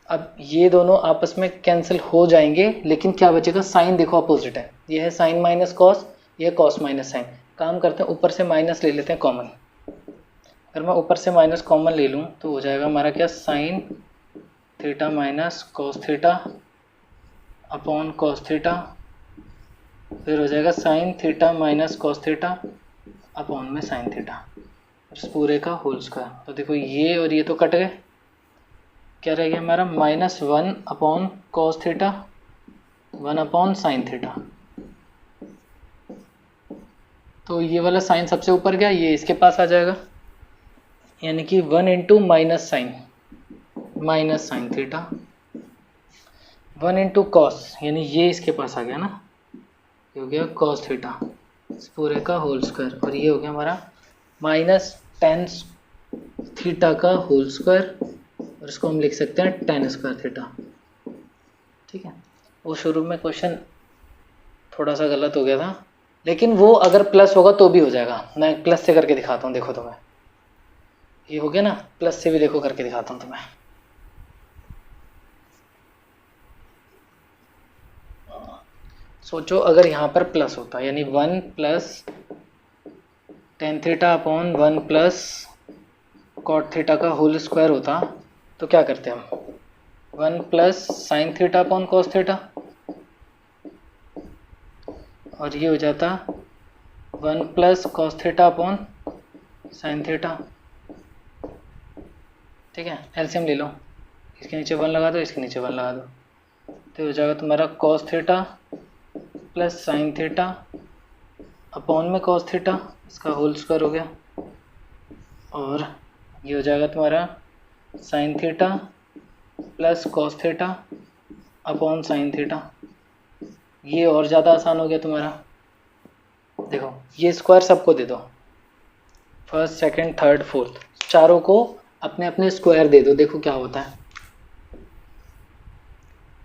अब ये दोनों आपस में कैंसिल हो जाएंगे, लेकिन क्या बचेगा, साइन देखो अपोजिट है, ये है साइन माइनस कॉस, ये कॉस माइनस साइन। काम करते हैं, ऊपर से माइनस ले लेते हैं कॉमन। अगर मैं ऊपर से माइनस कॉमन ले लूँ तो हो जाएगा हमारा क्या, sign theta minus cos theta upon cos theta, फिर हो जाएगा sign theta minus cos theta upon में साइन थीटा, इस पूरे का होल स्क्वायर। तो देखो ये और ये तो कट गए, क्या रह गया हमारा, -1 upon cos theta 1 upon sine theta. तो ये वाला साइन सबसे ऊपर गया, ये इसके पास आ जाएगा, यानी कि 1 into minus sine theta, 1 into cos, यानी ये इसके पास आ गया ना, ये हो गया कॉस थीटा इस पूरे का होल स्क्वायर, और ये हो गया हमारा -tan थीटा का होल स्क्वायर, और इसको हम लिख सकते हैं tan स्क्वायर थीटा। ठीक है, वो शुरू में क्वेश्चन थोड़ा सा गलत हो गया था, लेकिन वो अगर प्लस होगा तो भी हो जाएगा। मैं प्लस से करके दिखाता हूँ, देखो तुम्हें, ये हो गया ना, प्लस से भी देखो करके दिखाता हूँ तुम्हें। सोचो अगर यहाँ पर प्लस होता, यानी 1 plus tan theta upon 1 plus cot theta का होल स्क्वायर होता, तो क्या करते हम, 1 plus sine theta upon cos theta, और ये हो जाता 1 plus cos theta upon sine theta. ठीक है, एलसीएम ले लो, इसके नीचे 1 लगा दो, इसके नीचे 1 लगा दो, तो हो जाएगा तुम्हारा cos theta plus sine theta upon में कॉस थीटा, इसका होल स्क्वायर हो गया, और ये हो जाएगा तुम्हारा sign theta plus cos theta upon sine theta. ये और ज़्यादा आसान हो गया तुम्हारा, देखो ये स्क्वायर सबको दे दो, फर्स्ट सेकंड थर्ड फोर्थ, चारों को अपने अपने स्क्वायर दे दो, देखो क्या होता है।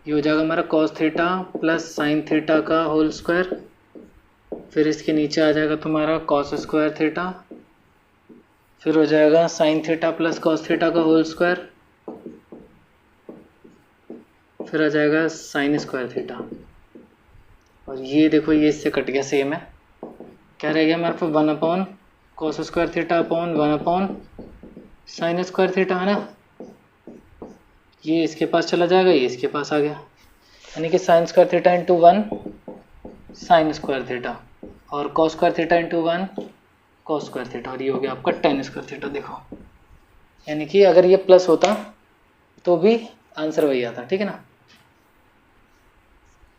ये हो जाएगा हमारा cos theta plus sine theta का होल स्क्वायर, फिर इसके नीचे आ जाएगा तुम्हारा कॉस स्क्वायर थीटा, फिर हो जाएगा sign theta plus cos theta का होल स्क्वायर, फिर आ जाएगा साइन स्क्वायर थीटा, और ये देखो ये इससे कट गया, सेम है, क्या रह गया हमारे पास, 1 upon cos square theta upon 1 upon sine square theta, है ना। ये इसके पास चला जाएगा, ये इसके पास आ गया, यानी कि sine square theta into 1 sine square theta, और cos square theta into 1 cos square theta, और ये हो गया आपका tan स्क्वायर थीटा। देखो यानी कि अगर ये प्लस होता तो भी आंसर वही आता, ठीक है ना।